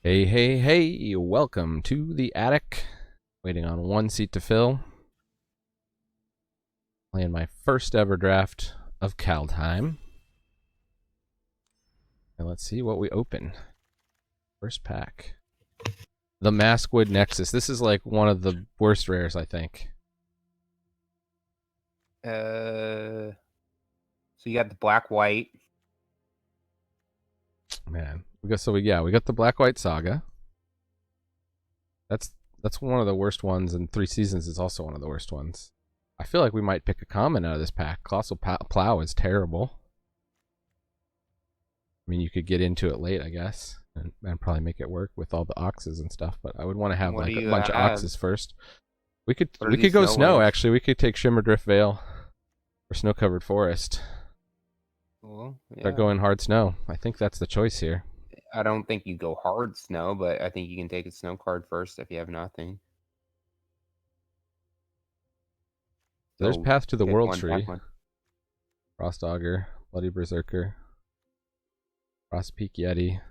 Hey, hey, hey, welcome to the attic. Waiting on one seat to fill. Playing my first ever draft of Kaldheim. And let's see what we open. First pack. The Maskwood Nexus. This is like one of the worst rares, I think. So you got the black white. Man. We got the Black White Saga. That's one of the worst ones, and 3 Seasons is also one of the worst ones. I feel like we might pick a common out of this pack. Colossal Plow is terrible. I mean, you could get into it late, I guess, and probably make it work with all the oxes and stuff. But I would want to have What like do a you bunch of have? oxes first. We could What are we could these go snow snow. ones? Actually, we could take Shimmerdrift Vale or Snow Covered Forest. Well, yeah. Start going hard snow. I think that's the choice here. I don't think you go hard snow, but I think you can take a snow card first if you have nothing. There's So Path to the pick World one, pack Tree, one. Frost Augur, Bloody Berserker, Frost Peak Yeti.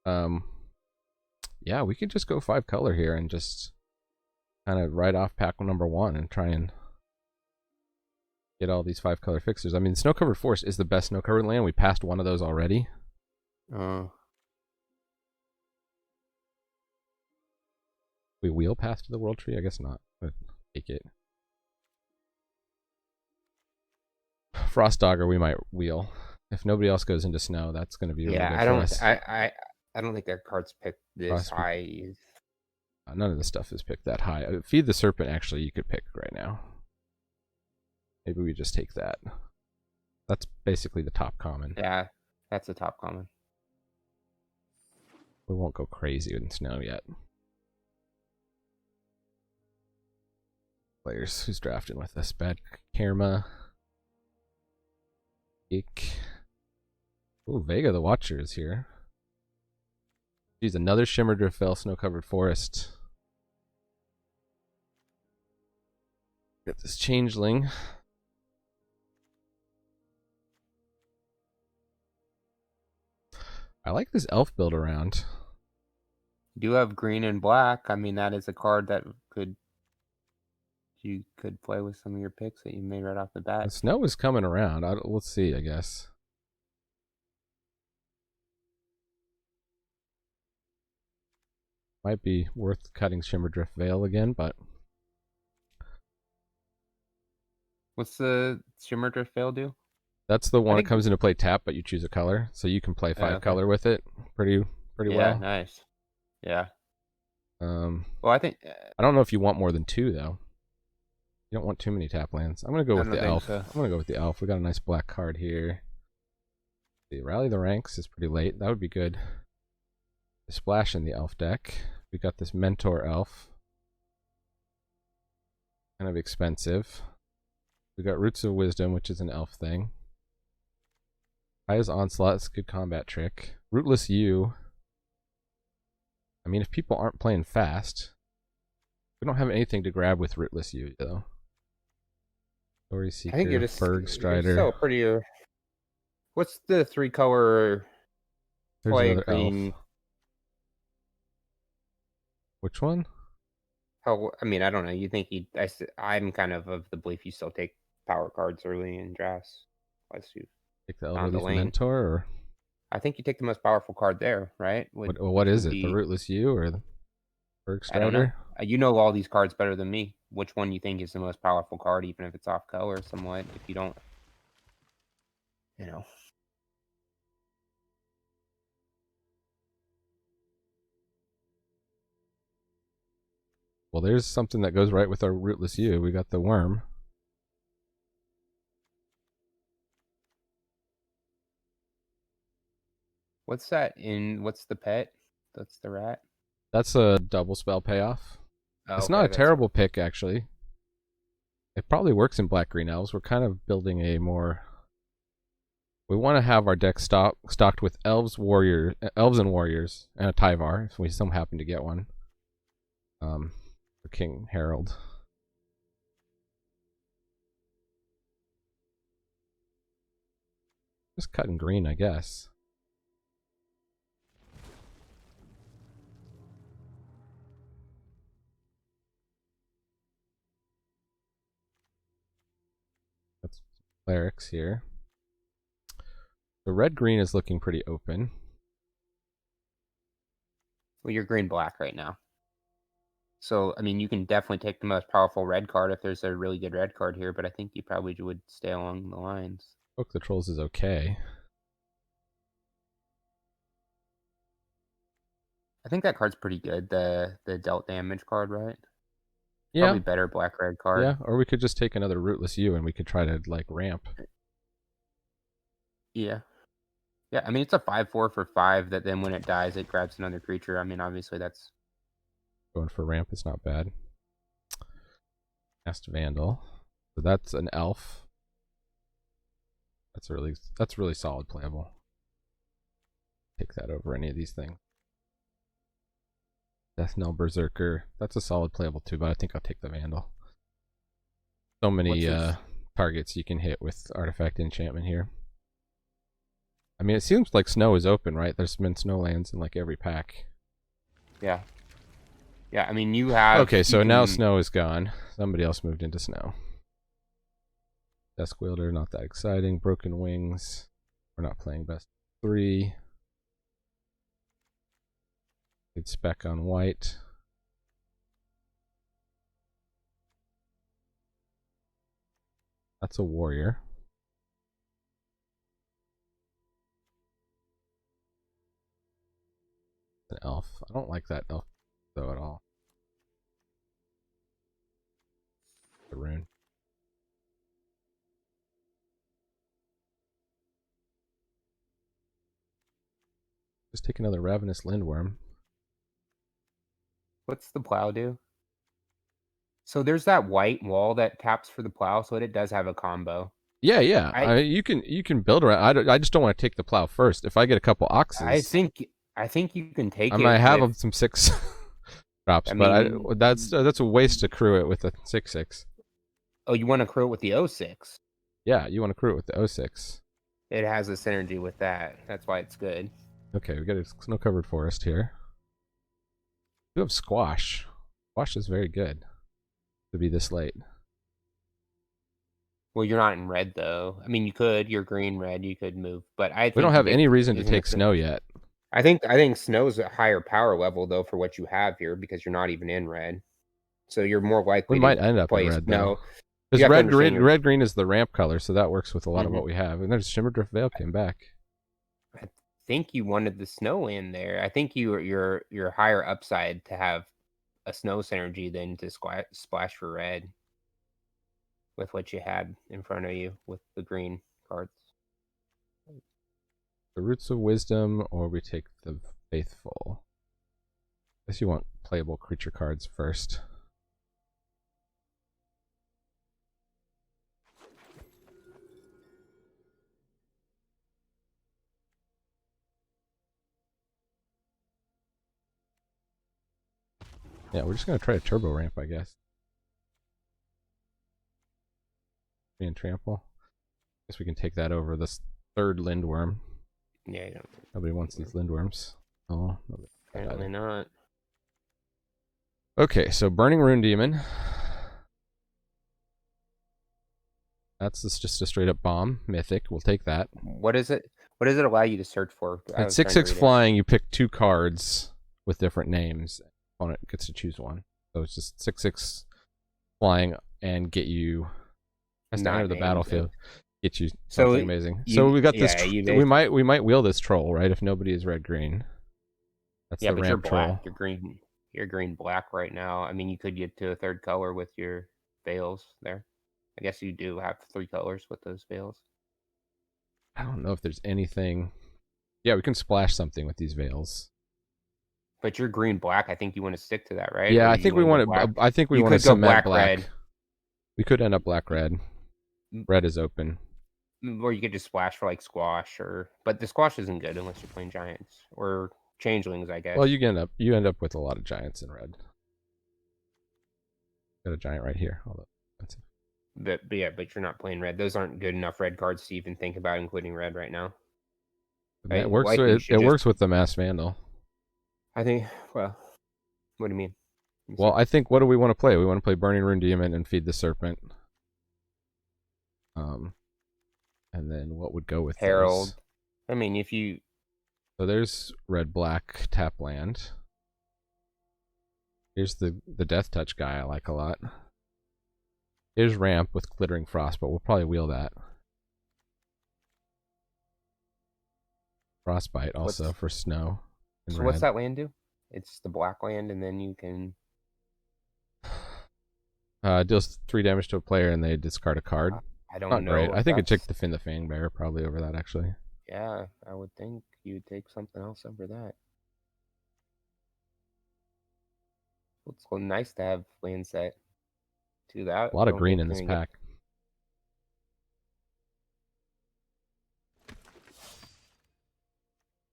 Yeah, we could just go 5 color here and just kind of write off pack number 1 and try and get all these 5 color fixers. I mean, Snow Covered Forest is the best snow covered land. We passed one of those already. We wheel Path to the World Tree? I guess not, but take it. Frost Dogger we might wheel. If nobody else goes into snow, that's going to be really good for us. I don't think that card's picked this Frost high. None of the stuff is picked that high. Feed the Serpent, actually, you could pick right now. Maybe we just take that. That's basically the top common. Yeah, that's the top common. We won't go crazy in snow yet. Players who's drafting with us. Bad Karma. Geek. Ooh, Vega the Watcher is here. Geez, another Shimmerdrift Vale Snow Covered Forest. Got this Changeling. I like this elf build around. You do have green and black. I mean, that is a card that you could play with some of your picks that you made right off the bat. The snow is coming around. Let's see, I guess. Might be worth cutting Shimmerdrift Vale again, but What's the Shimmerdrift Vale do? that's the one that comes into play tap, but you choose a color, so you can play 5 color with it pretty well. Yeah, nice. Yeah. Well, I think I don't know if you want more than 2 though. You don't want too many tap lands. I'm gonna go with the elf. So. I'm gonna go with the elf. We got a nice black card here. The Rally the Ranks is pretty late. That would be good. Splash in the elf deck. We got this Mentor elf. Kind of expensive. We got Roots of Wisdom, which is an elf thing. Kaya's Onslaught is a good combat trick. Rootless U. I mean, if people aren't playing fast, we don't have anything to grab with Rootless U, though. Story Seeker, I think you're just Berg Strider. So pretty. What's the 3 color? There's another elf. Which one? How? I mean, I don't know. You think I'm kind of the belief you still take power cards early in drafts. Take the Elderly's Mentor, or I think you take the most powerful card there, right? What is it? The Rootless U or the Berg Strider? I don't know. You know all these cards better than me. Which one you think is the most powerful card, even if it's off color somewhat? If you don't, you know. Well, there's something that goes right with our Rootless U. We got the Worm. What's that what's the pet? That's the rat? That's a double spell payoff. It's not a terrible pick, actually. It probably works in Black Green Elves. We're kind of building a more... We want to have our deck stocked with Elves and Warriors, and a Tyvar, if we still happen to get one. For King Harold. Just cutting green, I guess. That's clerics here. The red-green is looking pretty open. Well, you're green-black right now. So, I mean, you can definitely take the most powerful red card if there's a really good red card here, but I think you probably would stay along the lines. Poke the Trolls is okay. I think that card's pretty good, the dealt damage card, right? Yeah. Probably better black-red card. Yeah, or we could just take another Rootless U and we could try to, like, ramp. Yeah. Yeah, I mean, it's a 5/4 for 5 that then when it dies, it grabs another creature. I mean, obviously that's... Going for ramp is not bad. Cast Vandal. So that's an elf. That's really solid playable. Take that over any of these things. Death Knell Berserker. That's a solid playable too, but I think I'll take the Vandal. So many targets you can hit with Artifact Enchantment here. I mean, it seems like snow is open, right? There's been snow lands in like every pack. Yeah. Yeah, I mean, you have... Okay, so now snow is gone. Somebody else moved into snow. Desk Wielder, not that exciting. Broken Wings. We're not playing best 3. Good spec on white. That's a warrior. An elf. I don't like that elf though at all. The rune. Just take another Ravenous Lindworm. What's the plow do? So there's that white wall that taps for the plow, so it does have a combo. Yeah, yeah. You can build around. I just don't want to take the plow first. If I get a couple oxes, I think you can take it. I might have some 6 drops, but that's a waste to crew it with a 6/6. Oh, you want to crew it with the 06? Yeah, you want to crew it with the 06. It has a synergy with that. That's why it's good. Okay, we got a snow-covered forest here. We have Squash. Squash is very good to be this late. Well, you're not in red though. I mean, you could. You're green-red. You could move, but I think we don't have any reason to take snow yet. I think snow's a higher power level though for what you have here because you're not even in red, so you're more likely. We might end up in red though. Because red green is the ramp color, so that works with a lot of what we have. And there's Shimmerdrift Veil came back. I think you wanted the snow in there. I think you're higher upside to have a snow synergy than to splash for red with what you had in front of you with the green cards. The Roots of Wisdom, or we take the Faithful. I guess you want playable creature cards first. Yeah, we're just going to try a turbo ramp, I guess. And trample. Guess we can take that over this third Lindworm. Yeah, you don't. Nobody wants these Lindworms. Oh, apparently not. Okay, so Burning-Rune Demon. That's just a straight up bomb. Mythic. We'll take that. What is it? What does it allow you to search for? At 6/6 flying, you pick 2 cards with different names. Opponent gets to choose one. So it's just 6/6 flying and get you has to enter the battlefield. Get you something amazing. So we got this. We might wheel this troll, right? If nobody is red green. That's the ramp you're troll. Black. You're green. You're green black right now. I mean, you could get to a third color with your veils there. I guess you do have 3 colors with those veils. I don't know if there's anything. Yeah, we can splash something with these veils. But you're green black. I think you want to stick to that, right? Yeah, I think we want to. I think we want to cement black. Red. We could end up black red. Red is open. Or you could just splash for like squash, but the squash isn't good unless you're playing giants or changelings, I guess. Well, you end up with a lot of giants in red. Got a giant right here. Although expensive. But yeah, but you're not playing red. Those aren't good enough red cards to even think about including red right now. It works. It works with the Mass Vandal. I think. Well, what do you mean? Well, I think, what do we want to play? We want to play Burning-Rune Demon and feed the Serpent. And then what would go with Herald? Those? I mean, if you... So there's red-black tap land. Here's the Death Touch guy I like a lot. Here's Ramp with Glittering Frost, but we'll probably wheel that. Frostbite also for snow. So what's that land do? It's the black land, and then you can... Deals 3 damage to a player, and they discard a card. I don't Not know. great. I think it took the Fin the Fangbearer probably over that, actually. Yeah, I would think you'd take something else over that. It's nice to have land set to that. A lot of green in this pack.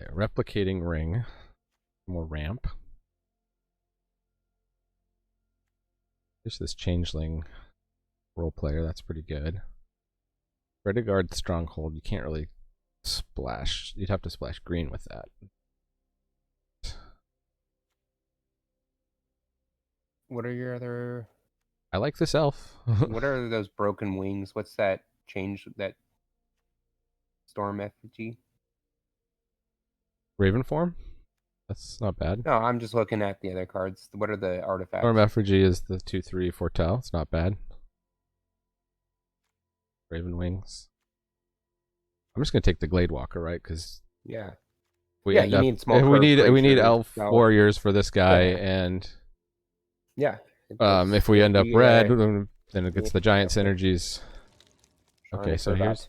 Okay, Replicating Ring. More Ramp. There's this Changeling role player. That's pretty good. Rediguard Stronghold. You can't really splash. You'd have to splash green with that. What are your other... I like this elf. What are those broken wings? What's that change, that storm effigy? Raven form? That's not bad. No, I'm just looking at the other cards. What are the artifacts? Storm effigy is the 2/3 foretell. It's not bad. Raven wings. I'm just gonna take the Glade Walker, right? Because yeah, we need small. We need elf warriors for this guy, and yeah. If we end up red, then it gets the giant synergies. Okay, so here's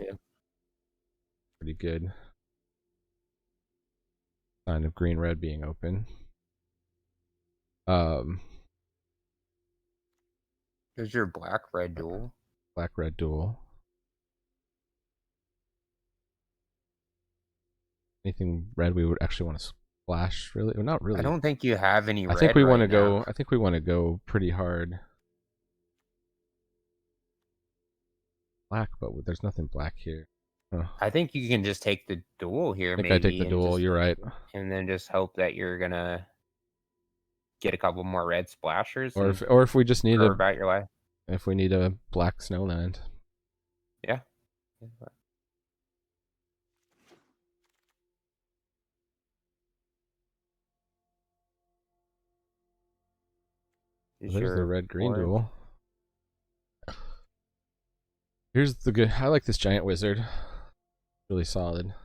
pretty good sign of green red being open. There's your black red duel. Black red duel. Anything red we would actually want to splash? Really? Well, not really. I don't think you have any red. I think we want to go. I think we want to go pretty hard. Black, but there's nothing black here. Oh. I think you can just take the duel here. I think I take the duel. You're right. And then just hope that you're gonna get a couple more red splashers. Or if we just need about your life. If we need a black snowland. Yeah. There's the red-green duel. Here's the good. I like this giant wizard. Really solid.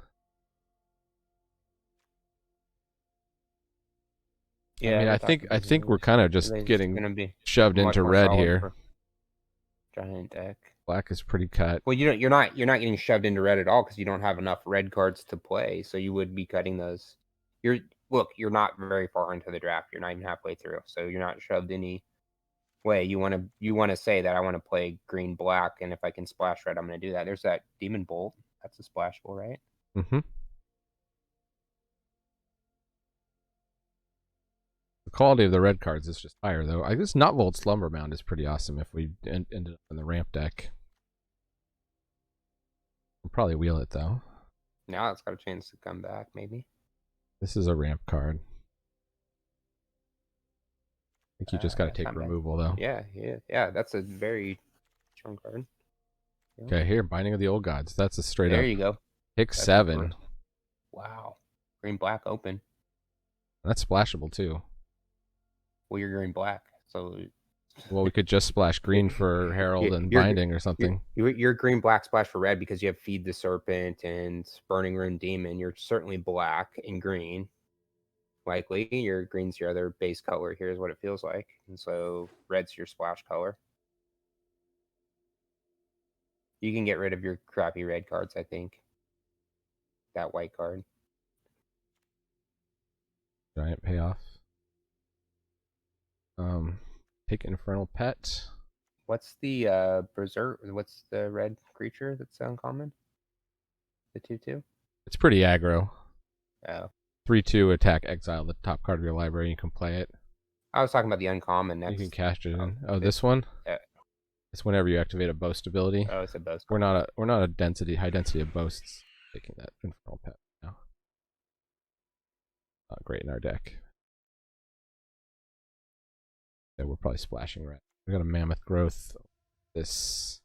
Yeah, I mean, I think we're kind of just getting shoved into red here. Giant deck. Black is pretty cut. Well, you're not getting shoved into red at all because you don't have enough red cards to play. So you would be cutting those. You're not very far into the draft. You're not even halfway through, so you're not shoved any way. You want to say that I want to play green black, and if I can splash red, I'm going to do that. There's that Demon Bolt. That's a splashable, right? Mm-hmm. The quality of the red cards is just higher, though. I guess Notvolt Slumberbound is pretty awesome if we ended up in the ramp deck. We'll probably wheel it, though. Now it's got a chance to come back, maybe. This is a ramp card. I think you just got to take removal, though. Yeah. That's a very strong card. Yeah. Okay, here, Binding of the Old Gods. That's a straight up. There you go. Pick 7. Wow. Green black open. That's splashable, too. Well, you're green black, so... Well, we could just splash green for Herald and Binding or something. You're green black splash for red because you have Feed the Serpent and Burning-Rune Demon. You're certainly black and green. Likely, your green's your other base color. Here's what it feels like. And so red's your splash color. You can get rid of your crappy red cards, I think. That white card. Giant payoff. Take Infernal Pet. What's the Berserk? What's the red creature that's uncommon? The 2/2? It's pretty aggro. Oh. 3/2 attack, exile the top card of your library. You can play it. I was talking about the uncommon next. You can cast it in. Oh, this one? It's whenever you activate a boast ability. Oh, it's a boast. We're not a high density of boasts. Taking that infernal pet now. Not great in our deck. Yeah, we're probably splashing red. We got a mammoth growth. This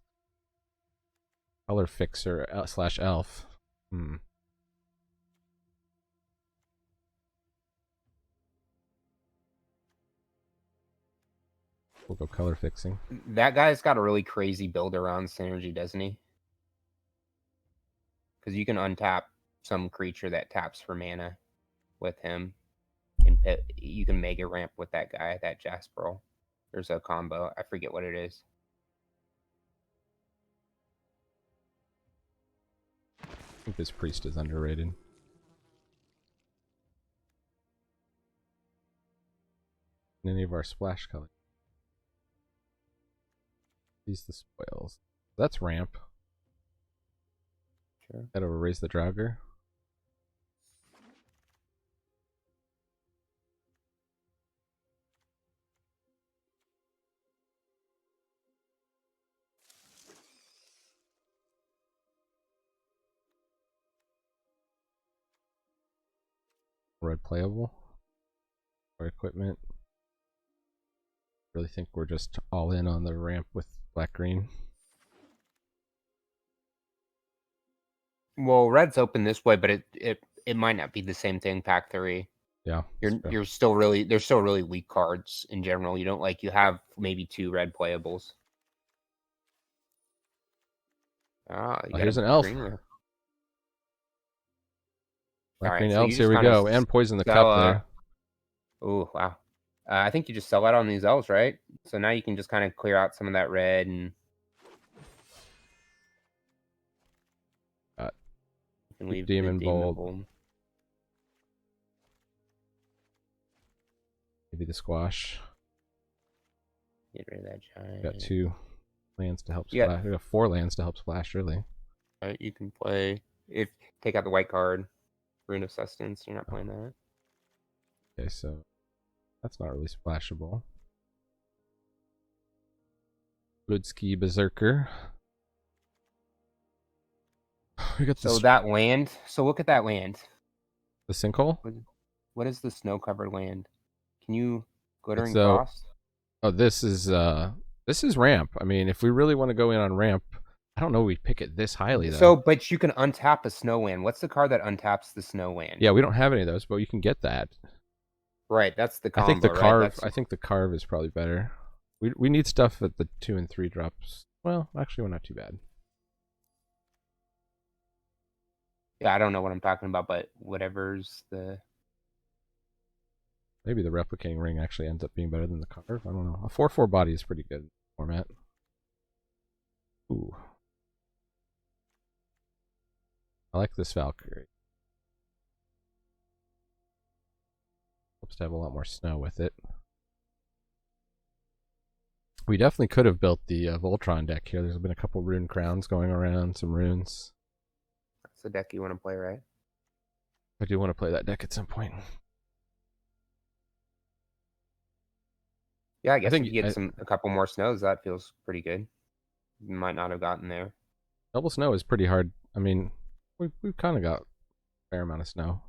color fixer / elf. We'll go color fixing. That guy's got a really crazy build around synergy, doesn't he? Because you can untap some creature that taps for mana with him, and you can mega ramp with that guy, that Jasper. There's a combo. I forget what it is. I think this priest is underrated. In any of our splash colors. These the spoils. That's ramp. Sure. Gotta erase the Draugr. Red playable. Or equipment. Really think we're just all in on the ramp with black green. Well, red's open this way, but it might not be the same thing. Pack 3. Yeah. You're still really, there's still really weak cards in general. You don't you have maybe 2 red playables. Here's an elf. Black green elves, here we go. And poison the cup there. Oh, wow. I think you just sell out on these elves, right? So now you can just kind of clear out some of that red and leave Demon Bolt. Maybe the squash. Get rid of that giant. Got 2 lands to help splash. We got 4 lands to help splash, really. Right, you can play take out the white card, Rune of Sustenance. You're not playing that. Okay, so that's not really splashable. Bloodski Berserker. We got so that land. So look at that land. The sinkhole? What is the snow-covered land? Can you Glittering so, Frost? Oh, this is ramp. I mean, if we really want to go in on ramp, I don't know we pick it this highly though. So, but you can untap a snow land. What's the card that untaps the snow land? Yeah, we don't have any of those, but you can get that. Right, that's the combo. I think the carve. Right? I think the carve is probably better. We need stuff at the 2 and 3 drops. Well, actually, we're not too bad. Yeah, I don't know what I'm talking about, but whatever's the. Maybe the replicating ring actually ends up being better than the carve. I don't know. A 4/4 body is pretty good format. Ooh. I like this Valkyrie. Helps to have a lot more snow with it. We definitely could have built the Voltron deck here. There's been a couple rune crowns going around, some runes. That's the deck you want to play, right? I do want to play that deck at some point. Yeah, I guess if you get a couple more snows, that feels pretty good. You might not have gotten there. Double snow is pretty hard. I mean, we've kind of got a fair amount of snow.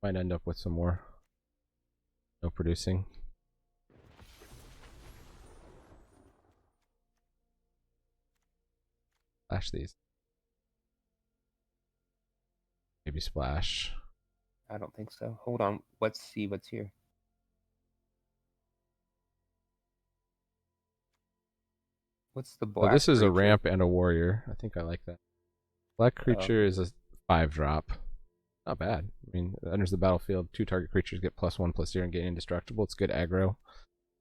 Might end up with some more snow producing. Splash these. Maybe splash. I don't think so. Hold on. Let's see what's here. What's the black? This is creature? a ramp and a warrior. I think I like that. Black creature is a 5-drop. Not bad. I mean, it enters the battlefield. 2 target creatures get +1/+0 and gain indestructible. It's good aggro.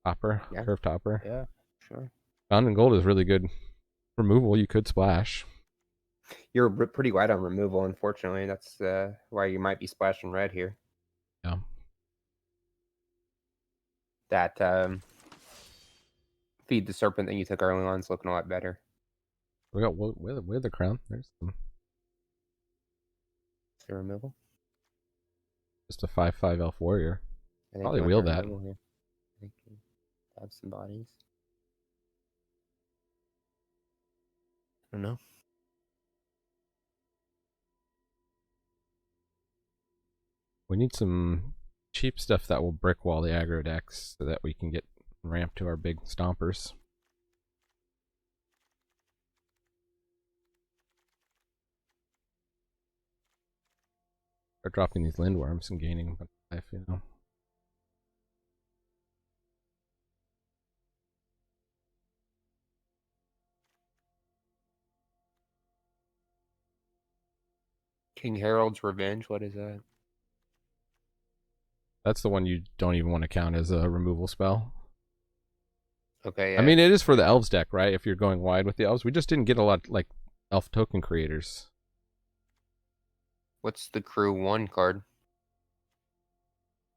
Topper. Yeah. Curve topper. Yeah, sure. Bound in Gold is really good removal. You could splash. You're pretty wide on removal, unfortunately. That's why you might be splashing red here. Yeah. That Feed the Serpent that you took early on is looking a lot better. We got with the crown. There's some. Is there removal? Just a 5/5 elf warrior. Probably wheel that. I think you have some bodies. don't know. We need some cheap stuff that will brick wall the aggro decks so that we can get ramped to our big stompers. Start dropping these lindworms and gaining a bunch of life, you know. King Harold's Revenge, what is that? That's the one you don't even want to count as a removal spell. Okay, yeah. I mean, it is for the Elves deck, right? If you're going wide with the Elves. We just didn't get a lot, like, Elf token creators. What's the crew 1 card?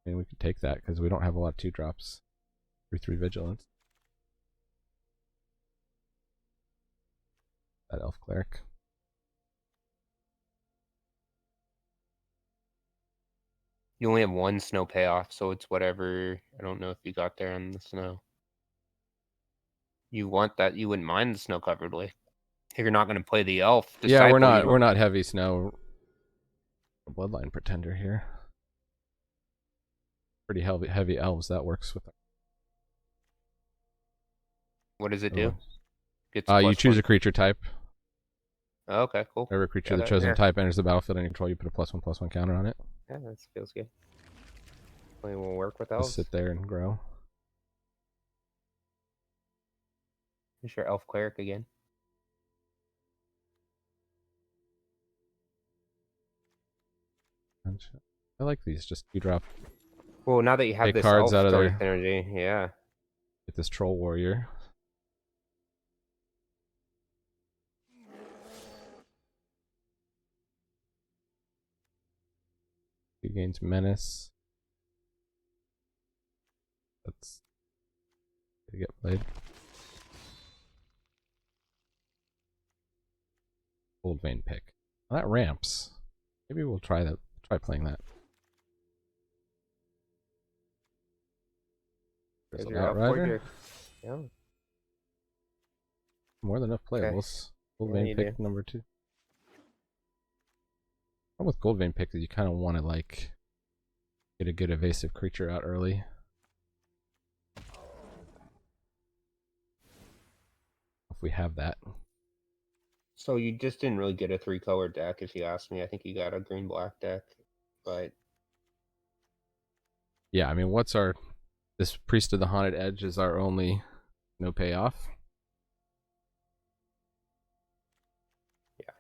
I mean, we could take that because we don't have a lot of 2-drops. 3/3 Vigilance. That Elf Cleric. You only have 1 snow payoff, so it's whatever. I don't know if you got there on the snow. You want that? You wouldn't mind the snow covered lake. If you're not going to play the elf, Yeah, we're not heavy snow. Bloodline Pretender here. Pretty heavy elves. That works with. What does it do? You choose a creature type. Oh, okay, cool. Every creature of the chosen type enters the battlefield under control. You put a +1/+1 counter on it. Yeah, that feels good. We will work with elves. Just sit there and grow. Is your elf cleric again? I like these. Just you drop. Well, now that you have this cards elf out of there. energy, yeah. Get this troll warrior. He gains menace. That's to get played. Old Vein pick. Well, that ramps. Maybe we'll try that. Try playing that. There's your Outrider. Yeah. More than enough playables. Gold Vein pick number 2. Problem with Gold Vein pick is you kind of want to like get a good evasive creature out early. If we have that. So you just didn't really get a 3-color deck, if you ask me. I think you got a green-black deck, but yeah, I mean, what's our this Priest of the Haunted Edge is our only no payoff. Yeah.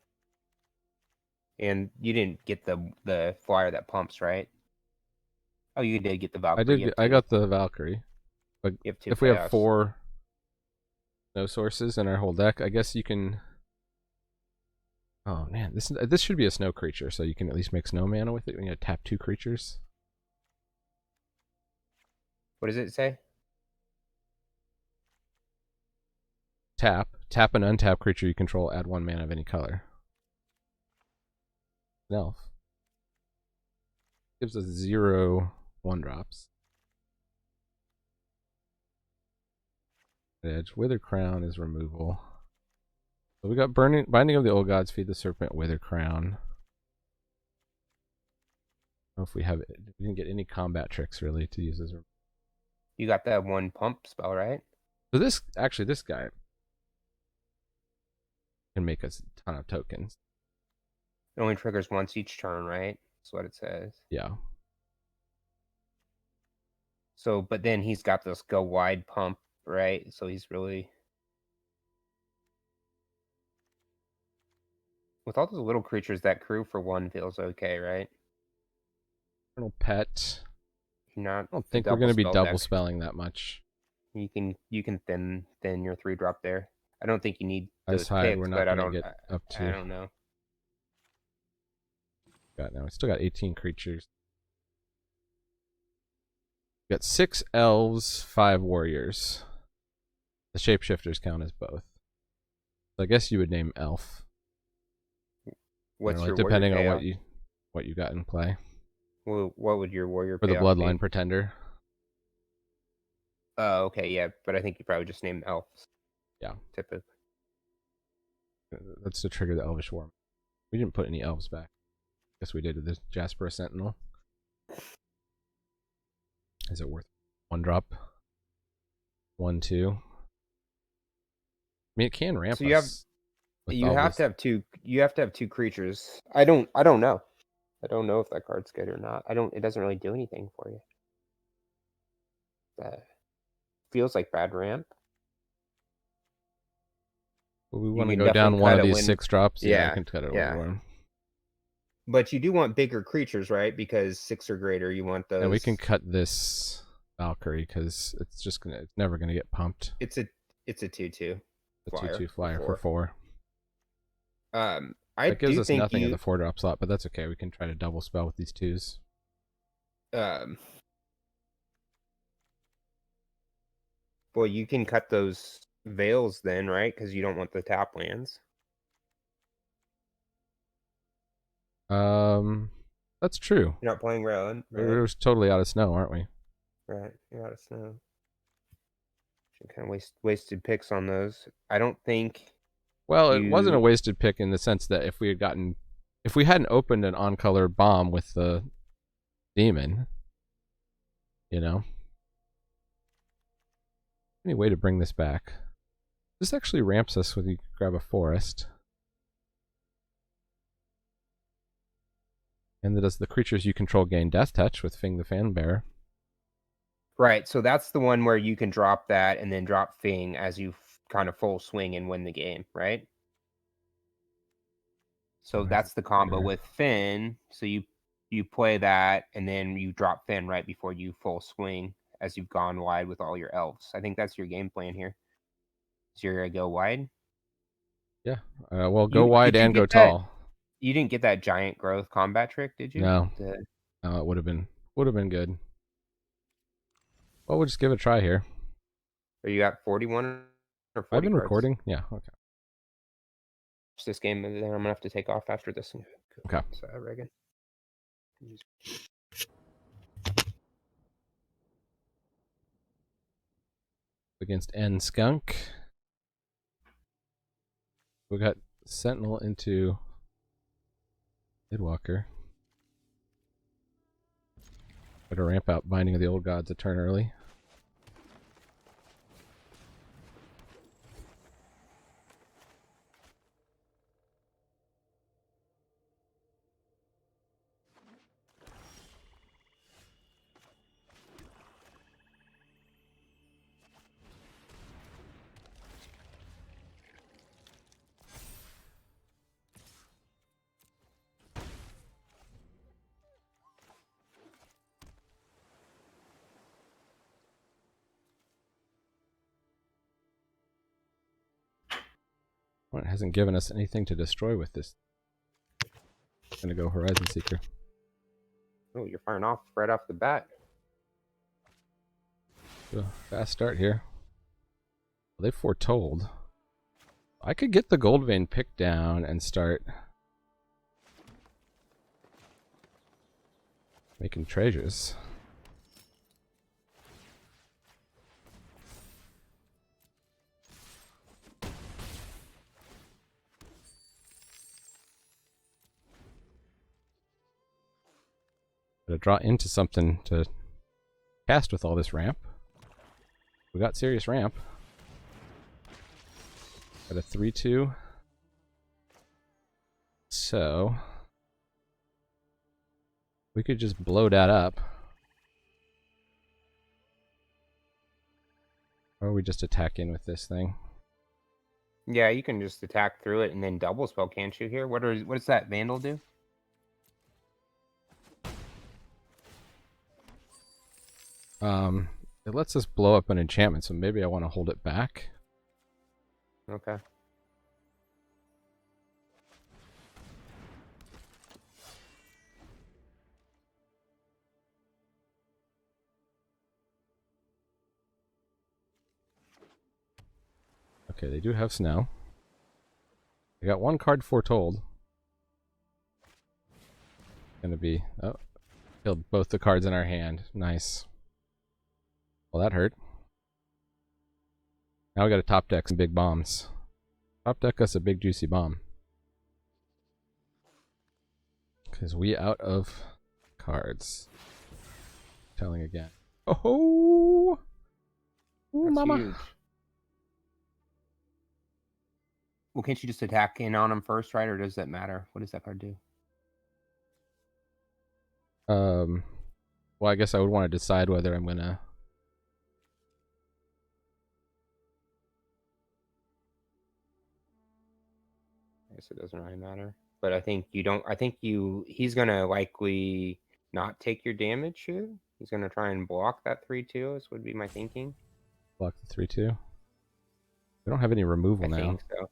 And you didn't get the flyer that pumps, right? Oh, you did get the Valkyrie. I got the Valkyrie. But if we have 4 no sources in our whole deck, I guess you can. Oh man, this should be a snow creature, so you can at least make snow mana with it when you tap 2 creatures. What does it say? Tap an untap creature you control, add 1 mana of any color. An elf. Gives us 0 1-drops. Edge. Wither Crown is removal. So we got Binding of the Old Gods, Feed the Serpent, Wither Crown. I don't know if we have it. We didn't get any combat tricks really to use as. You got that 1 pump spell, right? So this guy can make us a ton of tokens. It only triggers once each turn, right? That's what it says. Yeah. So, but then he's got this go wide pump, right? So he's really. With all those little creatures, that crew for 1 feels okay, right? Eternal Pet. Not. I don't think we're going to be double spelling that much. You can thin your 3-drop there. I don't think you need those picks, we're not going to get up to. I don't know. We still got 18 creatures. We got 6 elves, 5 warriors. The shapeshifters count as both. So I guess you would name elf. What's your depending on what you got in play? Well, what would your warrior for the Bloodline Pretender? Oh, okay, yeah, but I think you probably just named elves. Yeah, typically. That's to trigger the Elvish War. We didn't put any elves back. Guess we did with this Jasper Sentinel. Is it worth 1 drop? 1, 2. I mean, it can ramp So us. you have to have two. You have to have 2 creatures. I don't know. I don't know if that card's good or not. It doesn't really do anything for you. Feels like bad ramp. Well, we want to go down one of these 6 drops. Yeah, I can cut it over. But you do want bigger creatures, right? Because 6 or greater, you want those. And we can cut this Valkyrie because it's never gonna get pumped. It's a 2/2. A 2/2 flyer for 4. That gives us nothing in the 4-drop slot, but that's okay. We can try to double spell with these 2s. Well, you can cut those veils then, right? Because you don't want the tap lands. That's true. You're not playing red. We're totally out of snow, aren't we? Right, you're out of snow. Should kind of wasted picks on those. I don't think. Well, it wasn't a wasted pick in the sense that if we hadn't opened an on-color bomb with the demon, you know. Any way to bring this back? This actually ramps us when you grab a forest. And that does the creatures you control gain death touch with Fing the Fanbearer. Right, so that's the one where you can drop that and then drop Fing as you kind of full swing and win the game, right? So that's the combo with Finn. So you play that and then you drop Finn right before you full swing as you've gone wide with all your elves. I think that's your game plan here. So you're gonna go wide? Yeah. Well, go wide and go tall. You didn't get that giant growth combat trick, did you? No. No, it would have been good. Well, we'll just give it a try here. Are you at 41 or 40? I've been recording. Yeah, okay. This game, and then I'm gonna have to take off after this. Okay. So, Reagan. Against N Skunk. We got Sentinel into Midwalker. Better ramp out Binding of the Old Gods a turn early. Well, it hasn't given us anything to destroy with this. I'm gonna go Horizon Seeker. Oh, you're firing off right off the bat. Fast start here. Well, they foretold. I could get the Gold Vein pick down and start making treasures. Gotta draw into something to cast with all this ramp. We got serious ramp. Got a 3/2. So we could just blow that up. Or we just attack in with this thing. Yeah, you can just attack through it and then double spell, can't you? Here, what does that Vandal do? It lets us blow up an enchantment, so maybe I want to hold it back. Okay. Okay, they do have snow. They got 1 card foretold. Gonna be... Oh, killed both the cards in our hand. Nice. Well, that hurt. Now we gotta top deck some big bombs. Top deck us a big juicy bomb. Because we out of cards. Telling again. Oh! Ooh, mama. Huge. Well, can't you just attack in on him first, right? Or does that matter? What does that card do? Well, I guess I would want to decide whether I'm gonna. I guess it doesn't really matter. But I think you don't. I think he's gonna likely not take your damage here. He's gonna try and block that 3/2. This would be my thinking. Block the 3/2. We don't have any removal now. I think so.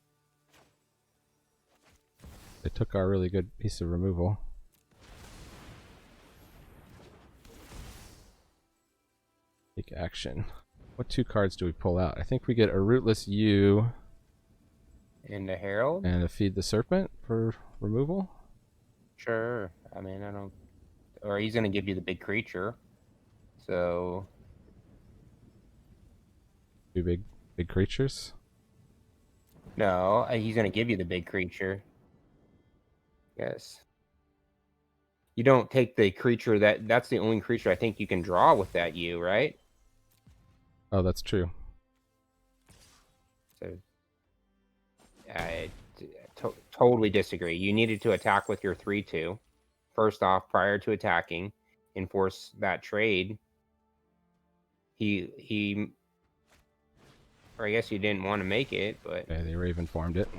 They took our really good piece of removal. Take action. What 2 cards do we pull out? I think we get a Rootless U. And a Herald? And a Feed the Serpent for removal? Sure. I mean, I don't... Or he's going to give you the big creature. So... 2 big creatures? No, he's going to give you the big creature. Yes. You don't take the creature that's the only creature I think you can draw with that U, right? Oh, that's true. So I totally disagree. You needed to attack with your 3/2 first off prior to attacking, enforce that trade. He or I guess you didn't want to make it, but okay, they Raven formed it.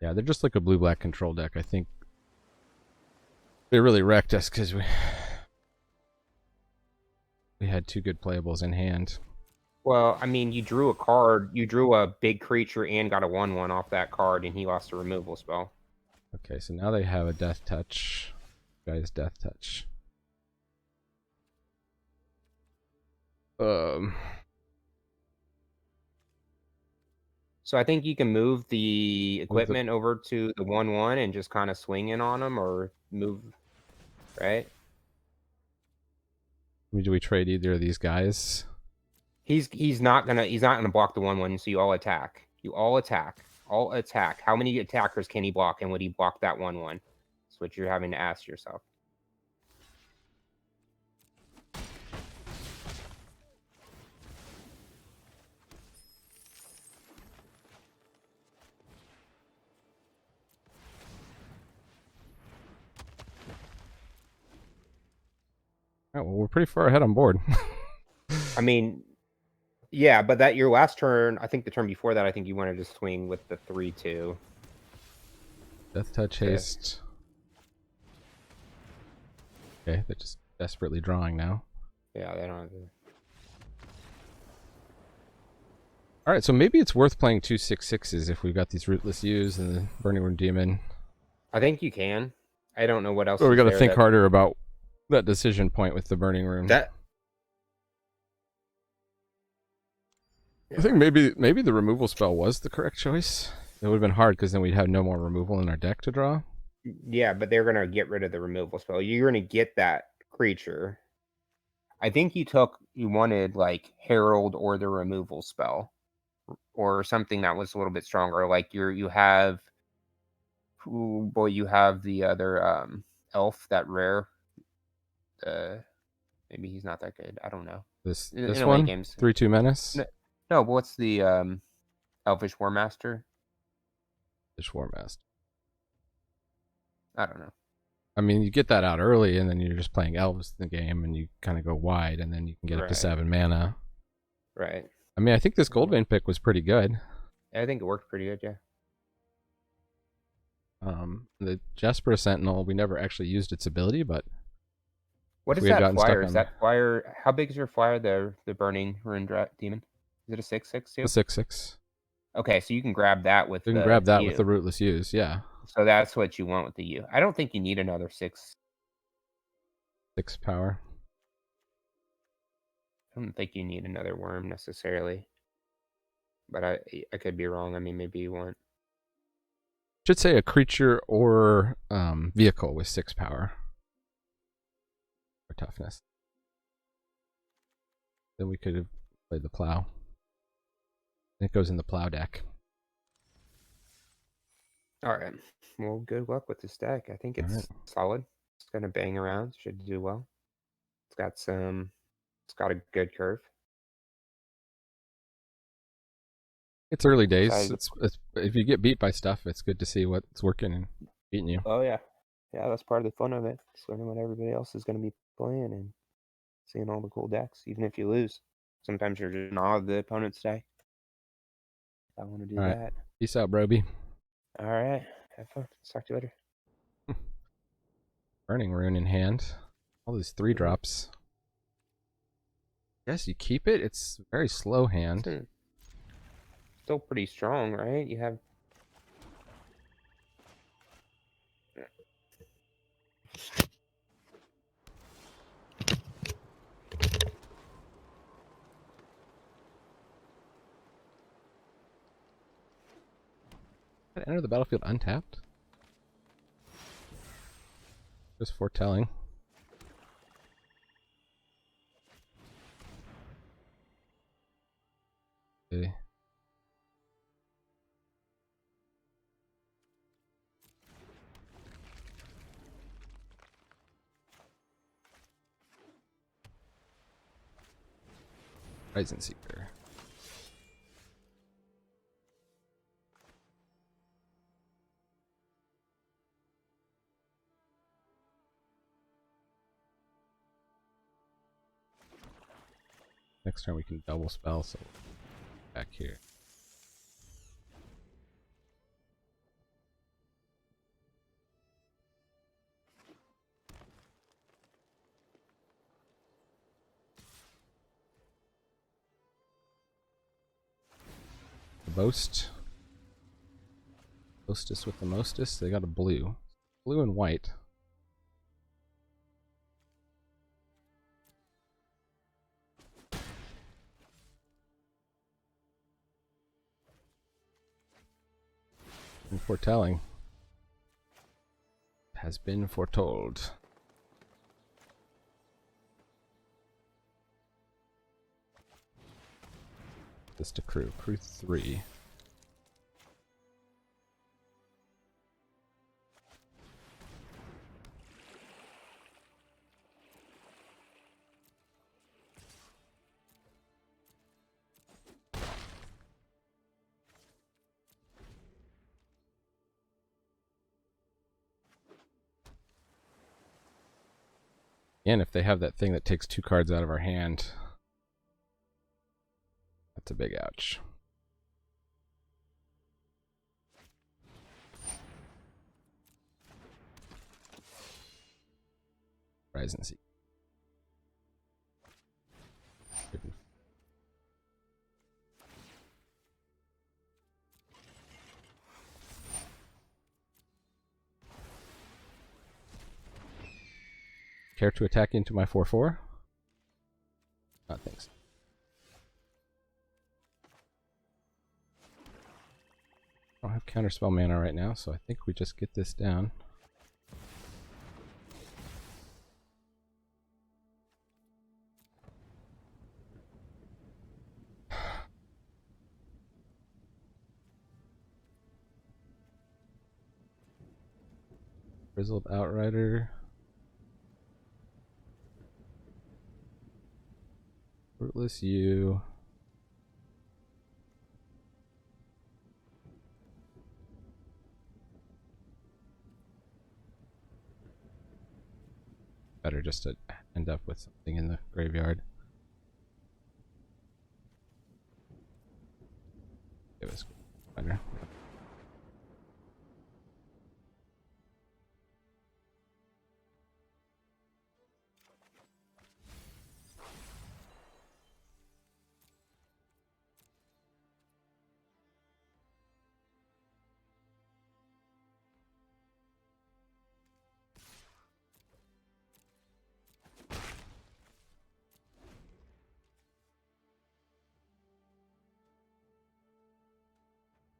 Yeah, they're just like a blue-black control deck. I think they really wrecked us because we had 2 good playables in hand. Well, I mean, you drew a card. You drew a big creature and got a 1/1 off that card, and he lost a removal spell. Okay, so now they have a Death Touch. Guys, Death Touch. So I think you can move the equipment over to the 1/1 and just kind of swing in on them, or move, right? Do we trade either of these guys? He's not gonna block the 1/1. So you all attack. All attack. How many attackers can he block, and would he block that 1/1? That's what you're having to ask yourself. All right, well, we're pretty far ahead on board. I mean, yeah, but that your last turn, I think the turn before that, I think you wanted to swing with the 3/2. Death Touch Haste. Okay, they're just desperately drawing now. Yeah, they don't have to... Alright, so maybe it's worth playing 2 6/6s if we've got these Rootless U's and the Burning-Rune Demon. I think you can. I don't know what else. But we got to think harder about that decision point with the Burning-Rune. I think maybe the removal spell was the correct choice. It would have been hard because then we'd have no more removal in our deck to draw. Yeah, but they're gonna get rid of the removal spell. You're gonna get that creature. I think you wanted like Herald or the removal spell, or something that was a little bit stronger. Like you have the other elf, that rare. Maybe he's not that good. I don't know. This one, 3/2 Menace. No, but what's the Elvish War Master? Elvish War Master. I don't know. I mean, you get that out early, and then you're just playing Elves in the game, and you kind of go wide, and then you can get up to 7 mana. Right. I mean, I think this Goldvein pick was pretty good. I think it worked pretty good, yeah. The Jasper Sentinel, we never actually used its ability, but what is that flyer? Is that flyer? How big is your flyer? The Burning-Rune Demon? Is it a 6/6 too? A 6/6. Okay, so you can grab that with. You can grab that with the Rootless U's, yeah. So that's what you want with the U. I don't think you need another 6 power. I don't think you need another worm necessarily, but I could be wrong. I mean, maybe you want. Should say a creature or vehicle with 6 power or toughness. Then we could have played the plow. It goes in the plow deck. All right. Well, good luck with this deck. I think it's solid. It's gonna bang around. Should do well. It's got some. It's got a good curve. It's early days. It's if you get beat by stuff, it's good to see what's working and beating you. Oh yeah, yeah. That's part of the fun of it. Just learning what everybody else is gonna be playing and seeing all the cool decks. Even if you lose, sometimes you're just in awe of the opponent's deck. I want to do that. Peace out, Brobi. All right. Have fun. Talk to you later. Burning-Rune in hand. All these 3-drops. Yes, you keep it. It's a very slow hand. Still pretty strong, right? You have. Enter the battlefield untapped. Just foretelling. Okay. Horizon Seeker. Next turn we can double spell, so back here. The Boast. Hostess with the mostest. They got a blue. Blue and white. And foretelling. Has been foretold. This to crew. Crew 3. And if they have that thing that takes 2 cards out of our hand, that's a big ouch. Horizon Seeker. Care to attack into my 4/4? Not thanks. I don't have counterspell mana right now, so I think we just get this down. Grizzled Outrider. Fruitless U. Better just to end up with something in the graveyard. Give us better.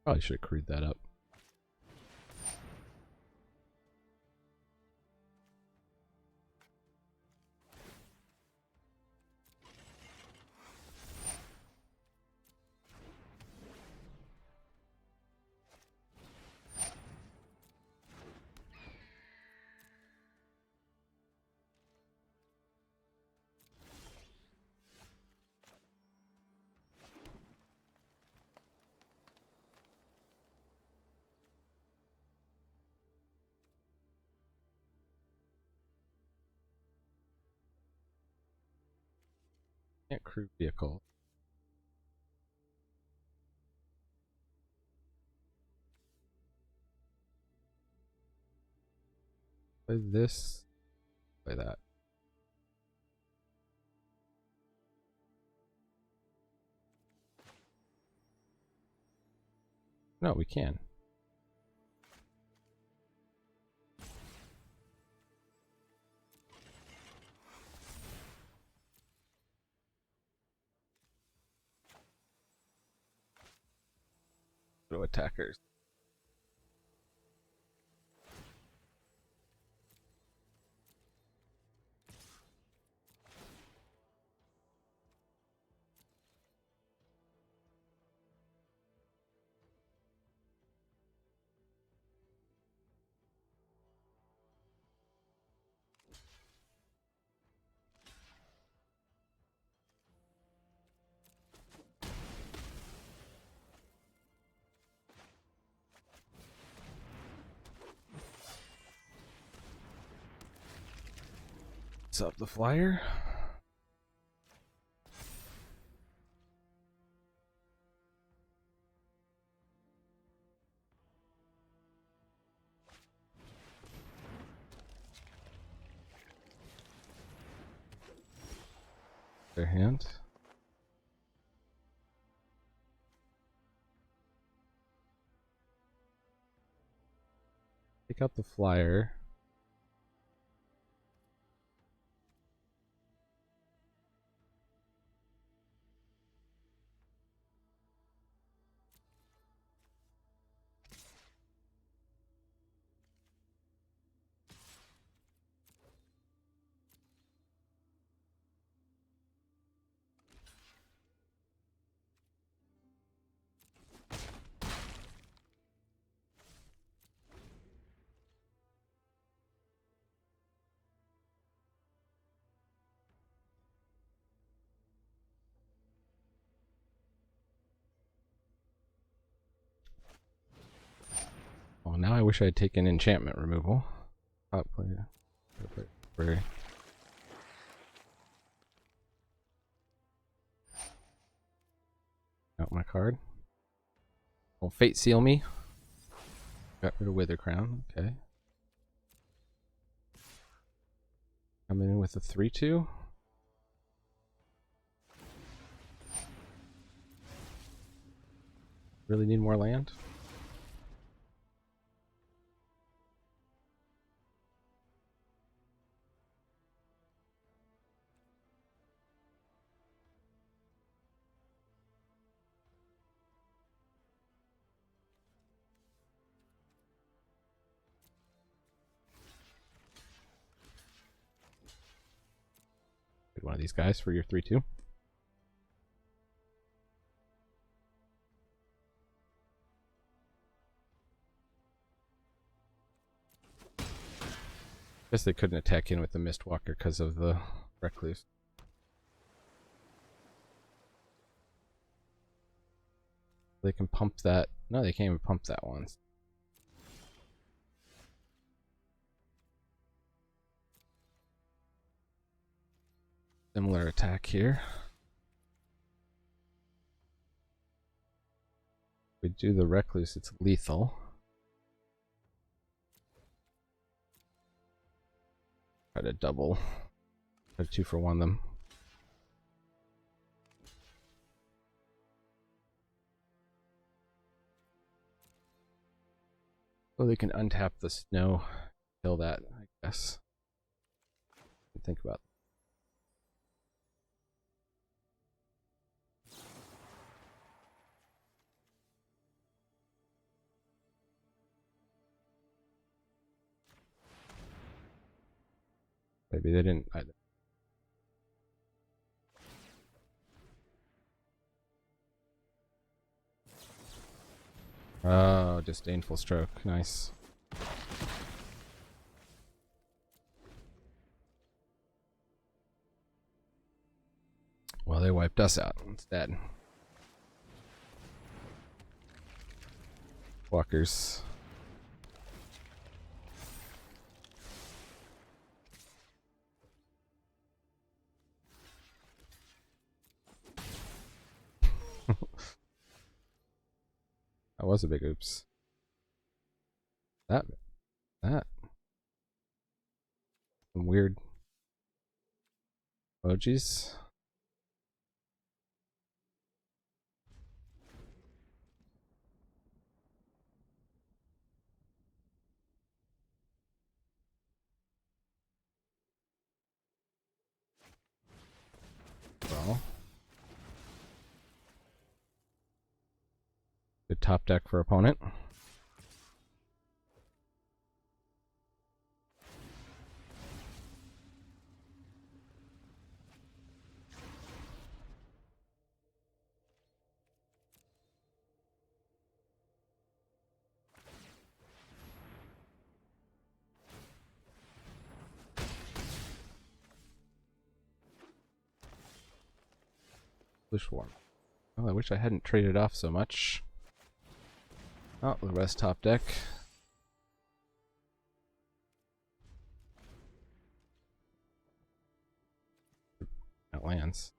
Probably should have crewed that up. Can't crew vehicle. Play this. Play that. No, we can. Go to attackers. What's up, the flyer? Their hand. Take out the flyer. Oh, now I wish I had taken enchantment removal. Top player. Out my card. Will Fate Seal me? Got rid of Wither Crown. Okay. Coming in with a 3/2. Really need more land. Get one of these guys for your 3/2. Guess they couldn't attack in with the Mistwalker because of the Recluse. They can pump that. No, they can't even pump that once. Similar attack here. If we do the Recluse, it's lethal. Try to double. Try to 2-for-1 them. So they can untap the snow. Kill that, I guess. Think about. Maybe they didn't either. Oh, disdainful stroke. Nice. Well, they wiped us out instead. Walkers. was a big oops. That. Some weird emojis. Well, good top deck for opponent. One. Oh, I wish I hadn't traded off so much. Oh, the rest top deck. That lands.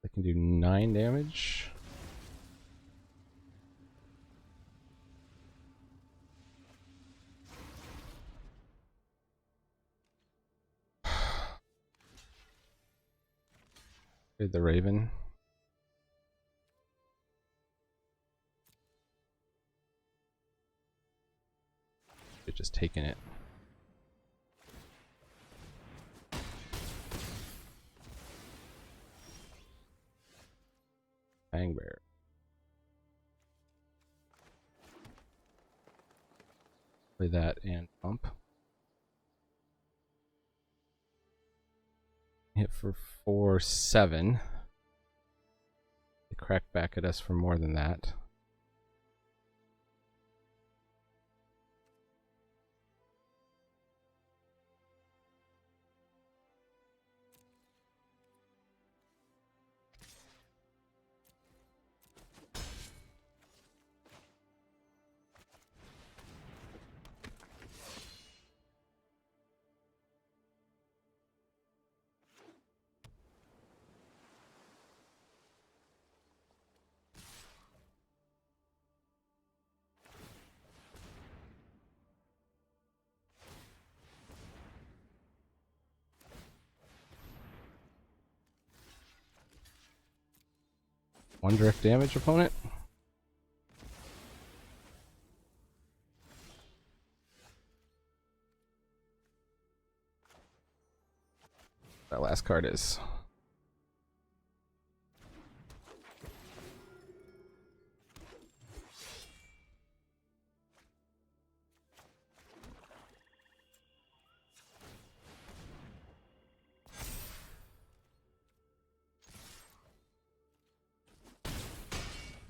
They can do 9 damage. The Raven. They're just taking it. Fang Bear. Play that and pump. Hit for 4/7. They crack back at us for more than that. One direct damage, opponent. That last card is.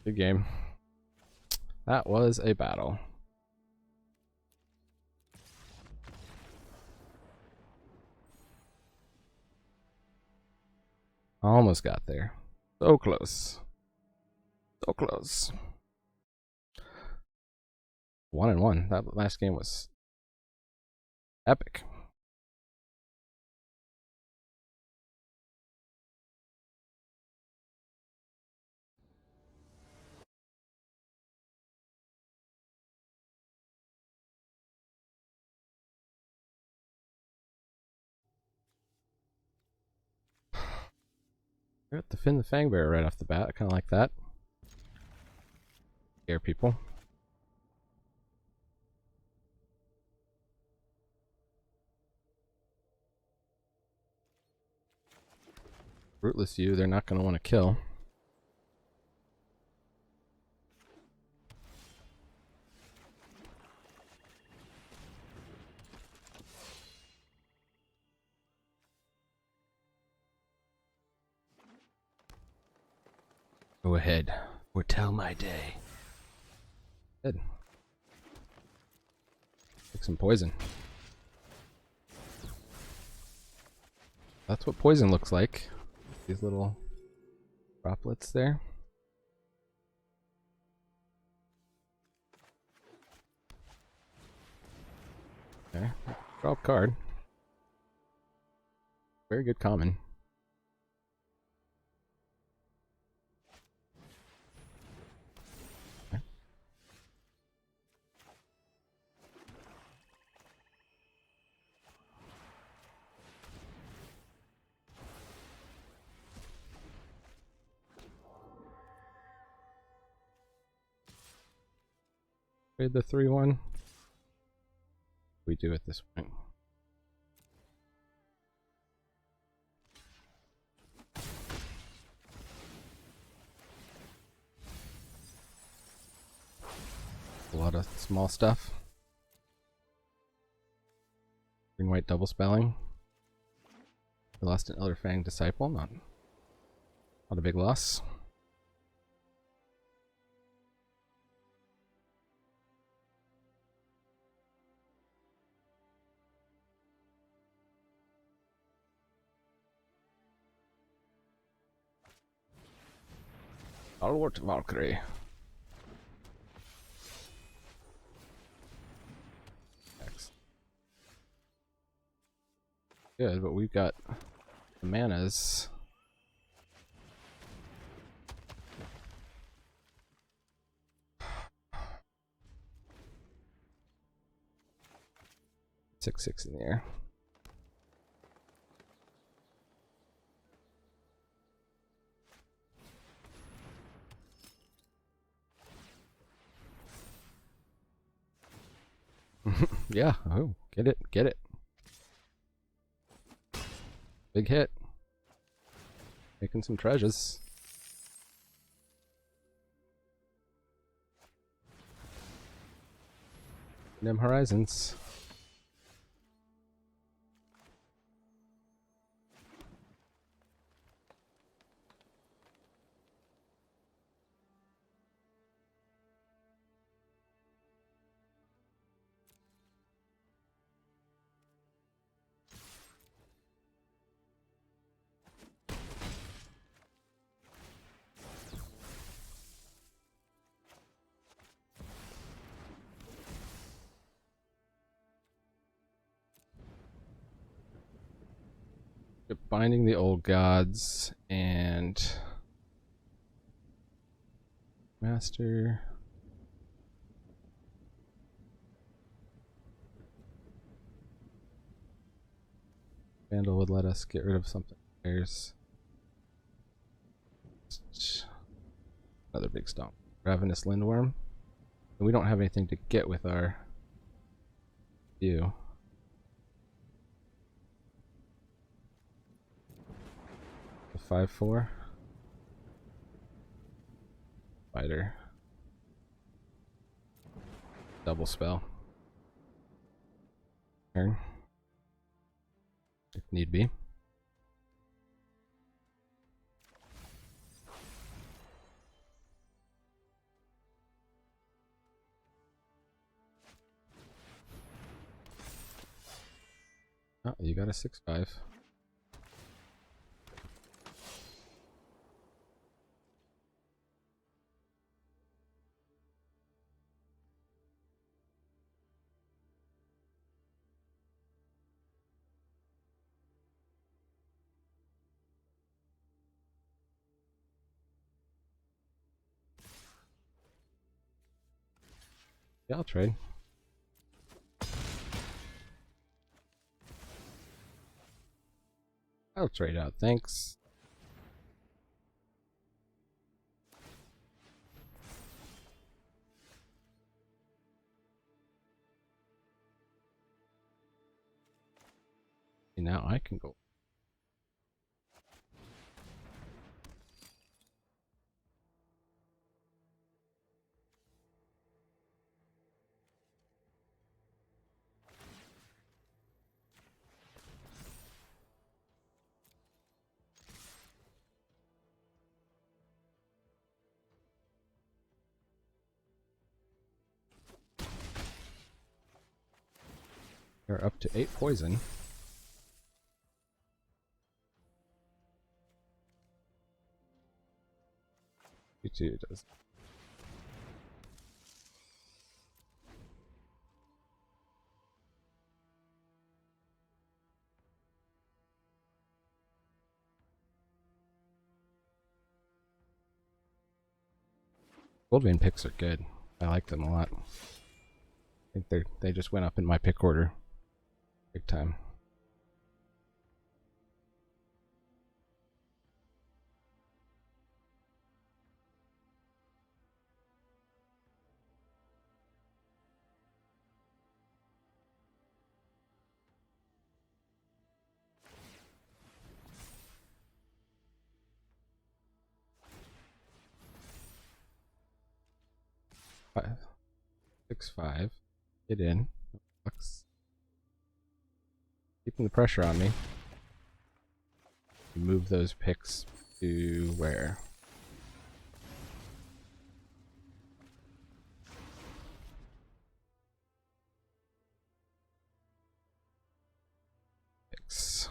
Good game. That was a battle. Almost got there. So close. So close. 1-1. That last game was epic. We have to defend the Fang Bear right off the bat. I kind of like that. Scare people. Rootless you, they're not going to want to kill. Go ahead, foretell my day. Good. Take some poison. That's what poison looks like. These little droplets there. Okay, draw a card. Very good common. Okay. Trade the 3/1. We do at this point. A lot of small stuff. Green white double spelling. We lost an Elder Fang Disciple, not a big loss. Stalwart Valkyrie. Good, but we've got the manas. Six in the air. Yeah, oh, get it, get it. Big hit. Making some treasures. Them horizons. Binding the Old Gods and Master. Vandal would let us get rid of something. There's another big stomp. Ravenous Lindworm. And we don't have anything to get with our view. The 5/4. Fighter. Double spell. Turn. If need be. Oh, you got a 6/5. Yeah, I'll trade. I'll trade out, thanks. And now I can go. They're up to 8 poison. You does. Gold vein picks are good. I like them a lot. I think they just went up in my pick order. Big time. Five, 6-5. Get in. Keeping the pressure on me. Move those picks to where? Picks.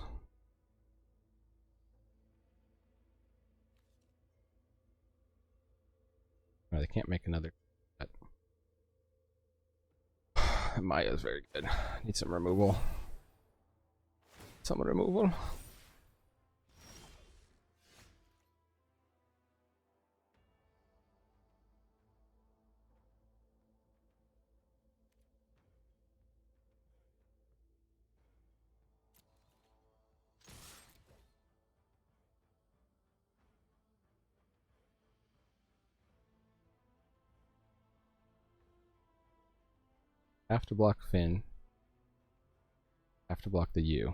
Oh, they can't make another. Maya's very good. Need some removal. Some removal. Have to block Finn. Have to block the U.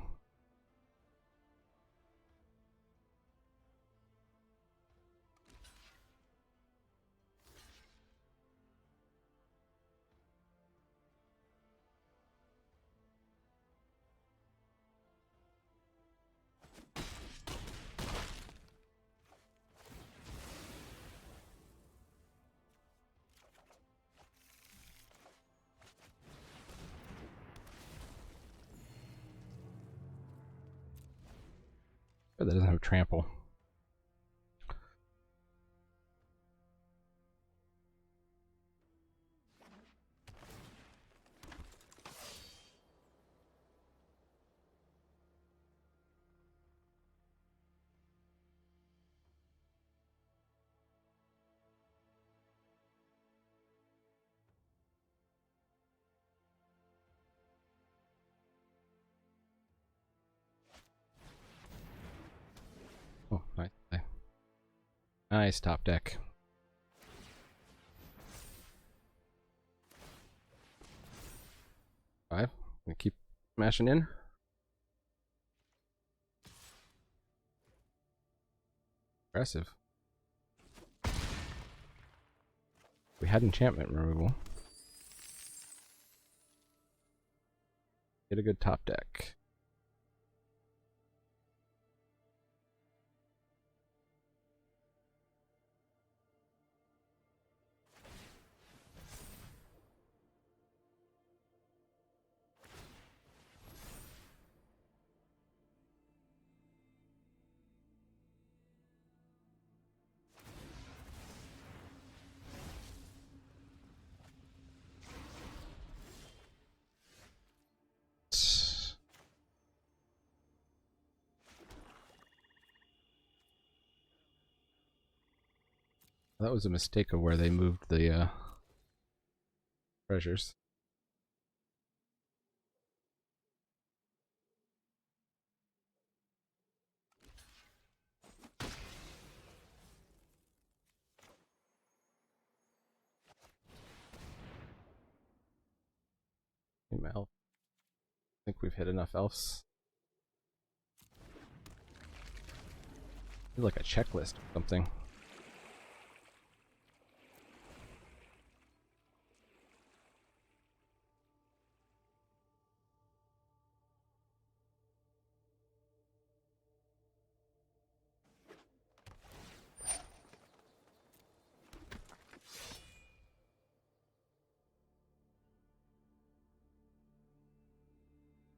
But that doesn't have trample. Oh, nice. Nice top deck. Five. Gonna keep smashing in. Impressive. We had enchantment removal. Get a good top deck. That was a mistake of where they moved the treasures. Elf. I think we've hit enough elves. It's like a checklist or something.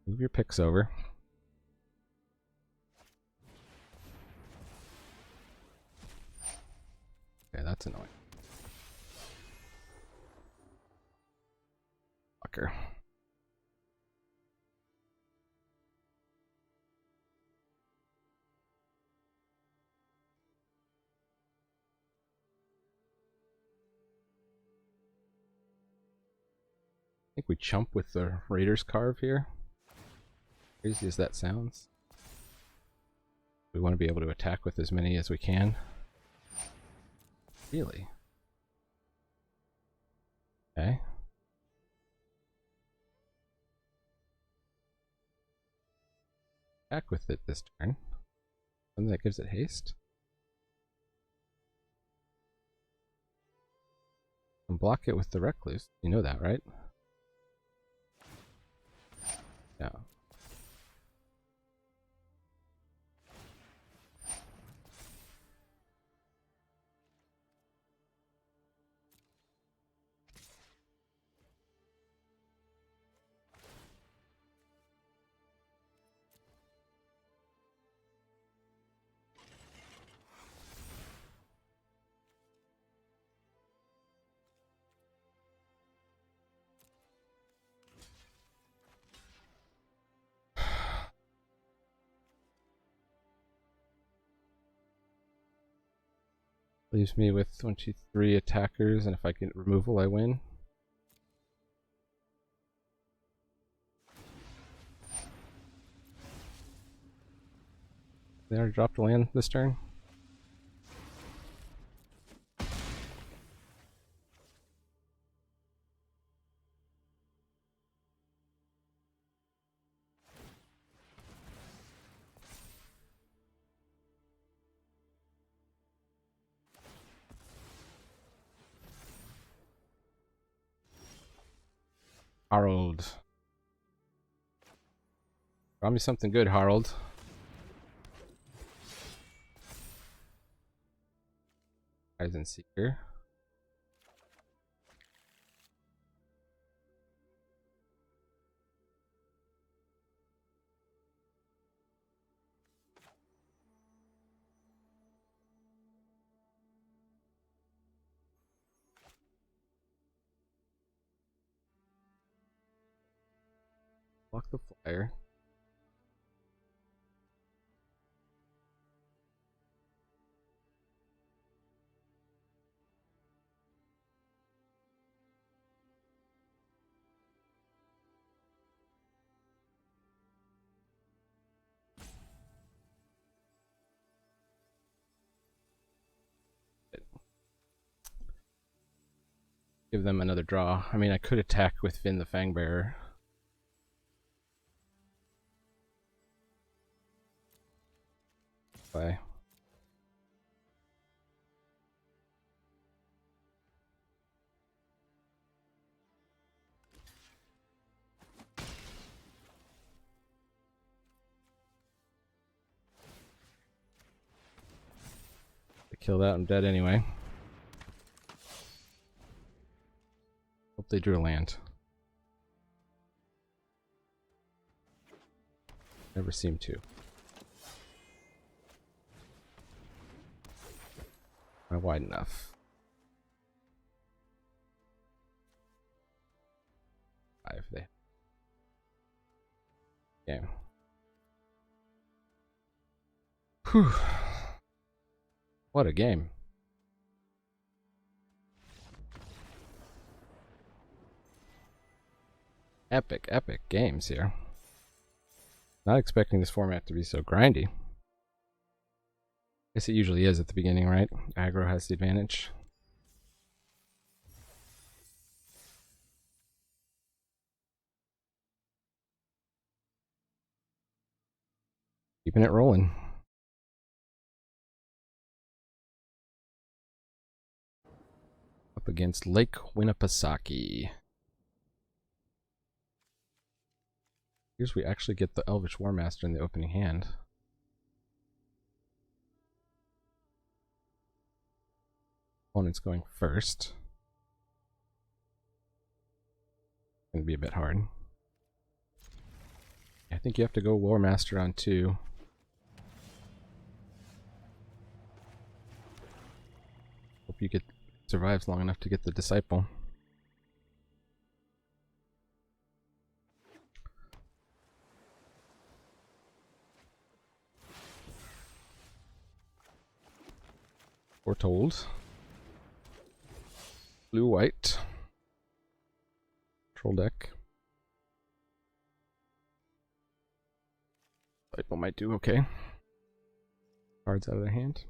Move your picks over. Okay, that's annoying. Fucker. think we chump with the Raiders carve here. Crazy as that sounds. We want to be able to attack with as many as we can. Really? Okay. Attack with it this turn. Something that gives it haste. And block it with the Recluse. You know that, right? Yeah. Leaves me with 23 attackers, and if I get removal, I win. They already dropped a land this turn. Harold. Draw me something good, Harold. Horizon Seeker. Block the flyer. Give them another draw. I mean, I could attack with Finn the Fangbearer. Bye. They kill that, I'm dead anyway. Hope they drew a land. Never seem to. Am I wide enough? 5 they. Game. Whew. What a game. Epic, epic games here. Not expecting this format to be so grindy. Guess it usually is at the beginning, right? Aggro has the advantage. Keeping it rolling. Up against Lake Winnipesaukee. Here's we actually get the Elvish Warmaster in the opening hand. Opponent's going first. Gonna be a bit hard. I think you have to go Warmaster on 2. Hope you get survives long enough to get the Disciple. Foretold. Blue-white. Troll deck. People might do okay. Cards out of their hand.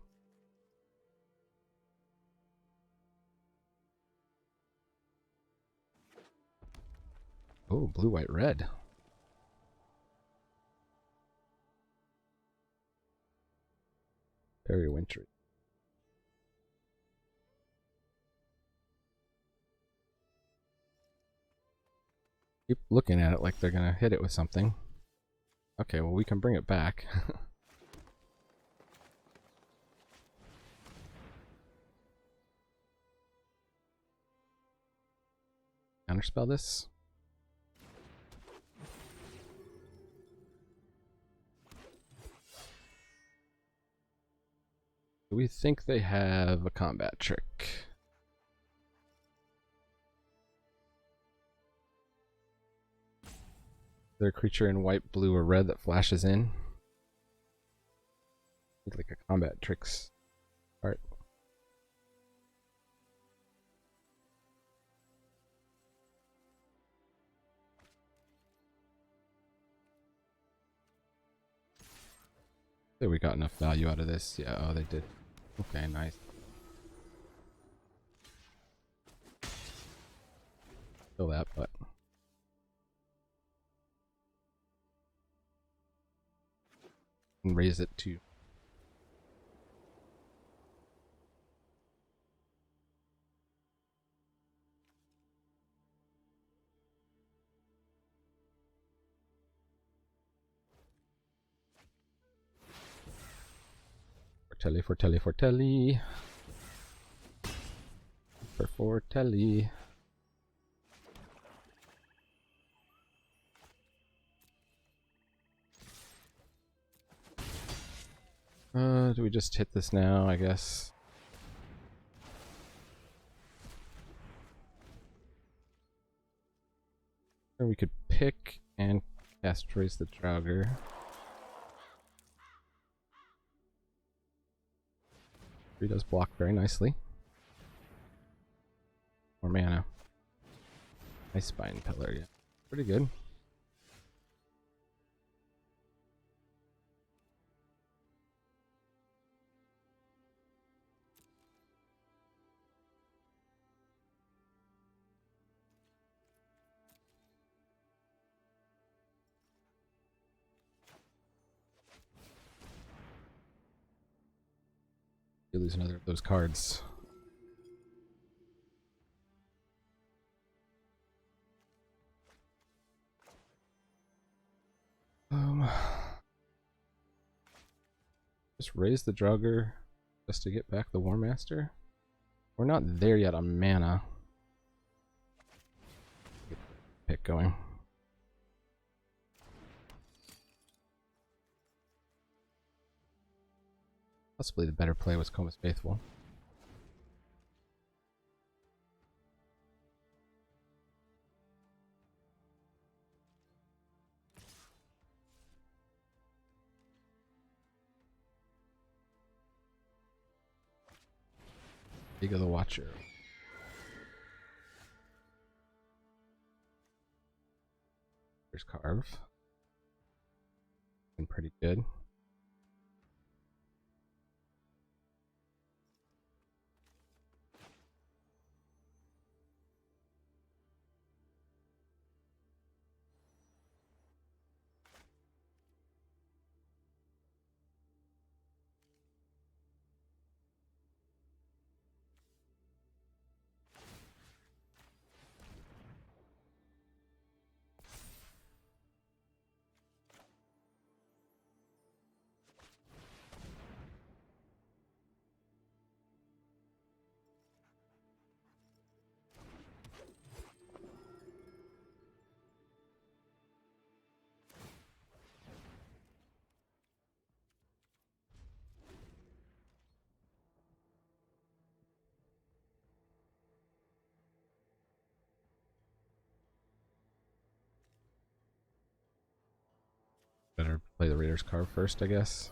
Oh, blue, white, red. Very wintry. Keep looking at it like they're gonna hit it with something. Okay, well we can bring it back. Counterspell this. Do we think they have a combat trick? Is there a creature in white, blue, or red that flashes in? Like a combat tricks part. We got enough value out of this. Yeah, oh, they did. Okay, nice. Kill that, but and raise it to Fortelli. For Fortelli. Do we just hit this now, I guess? Or we could pick and cast Raise the Draugr. He does block very nicely. More mana. Nice Spine Pillar, yeah. Pretty good. You lose another of those cards. Just raise the Draugr just to get back the War Master. We're not there yet on mana. Get the pick going. Possibly the better play was Comus Faithful. Big of the Watcher. There's Carve. Been pretty good. Better play the Raider's Carve first, I guess.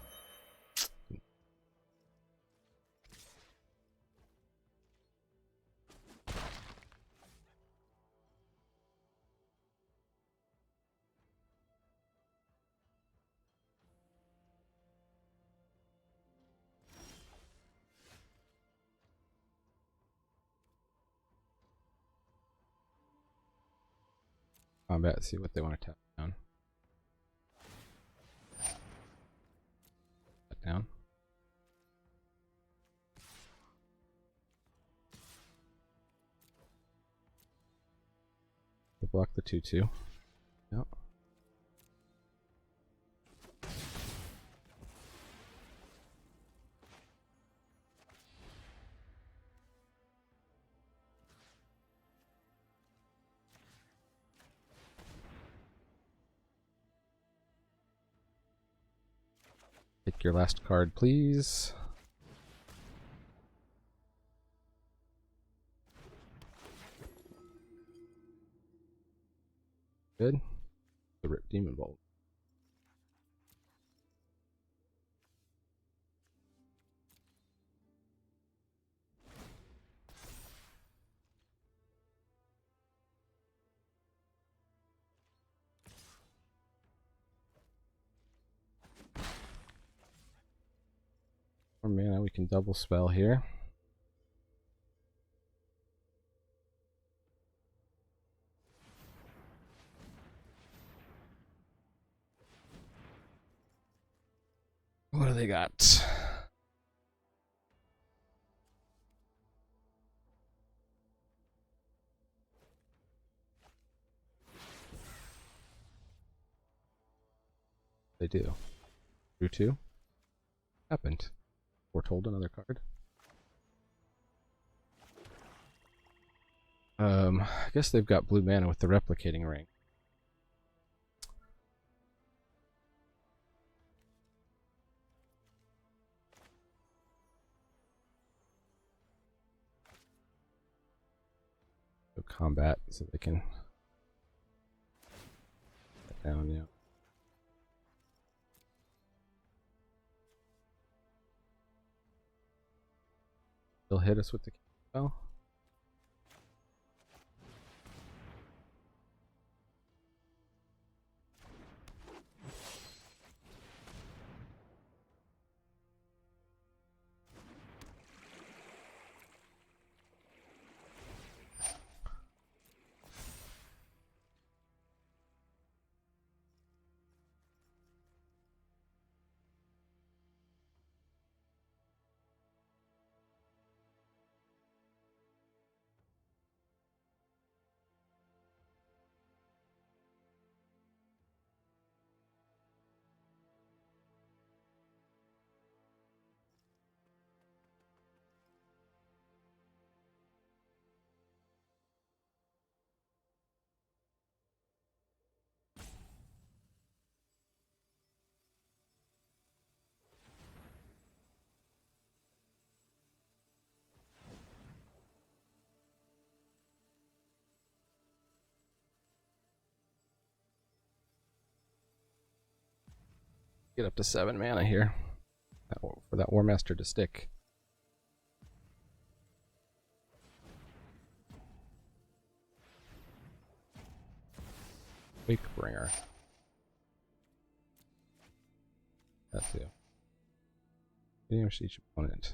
combat, see what they want to tap down. Tap down. They block the 2/2. Yep. Pick your last card, please. Good. The Rip Demon Bolt. Or mana, we can double spell here. What do they got? They do. Drew 2. Happened. Foretold another card. I guess they've got blue mana with the replicating ring. Go combat so they can get down, yeah. They'll hit us with the spell. Get up to 7 mana here for that War Master to stick. Wakebringer. That too. Damage each opponent.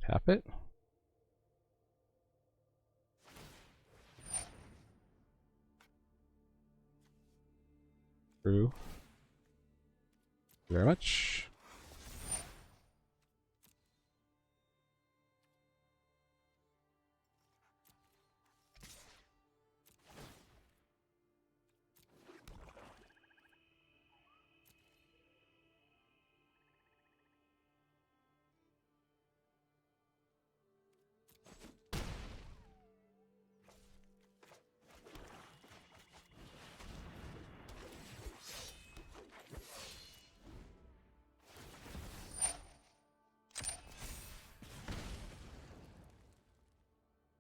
Tap it. True. Thank you very much.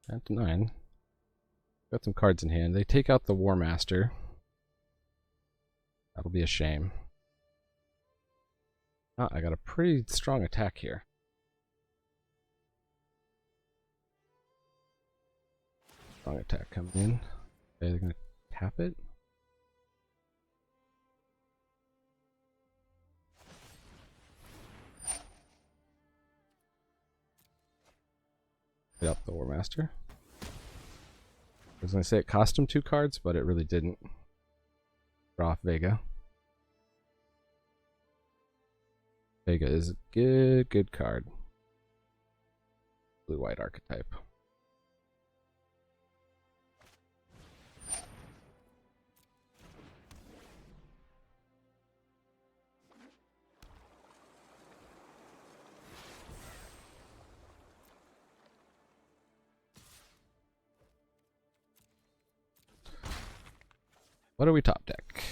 Down to 9. Got some cards in hand. They take out the War Master. That'll be a shame. Ah, I got a pretty strong attack here. Strong attack coming in. Okay, they're gonna tap it. Get up the War Master. I was gonna say it cost him 2 cards, but it really didn't. Draw off Vega. Vega is a good card. Blue-white archetype. What do we top deck?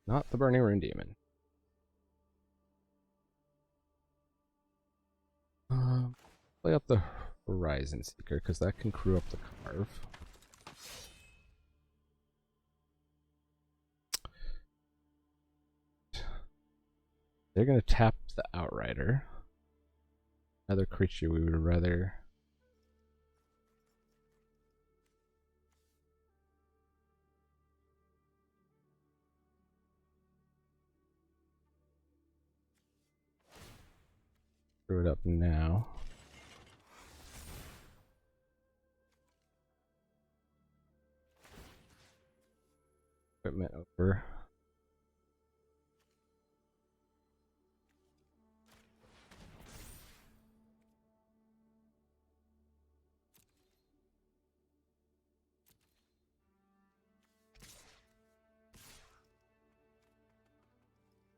Not the Burning-Rune Demon. Play up the Horizon Seeker, because that can crew up the Carve. They're going to tap the Outrider. Another creature we would rather... screw it up now. Equipment over.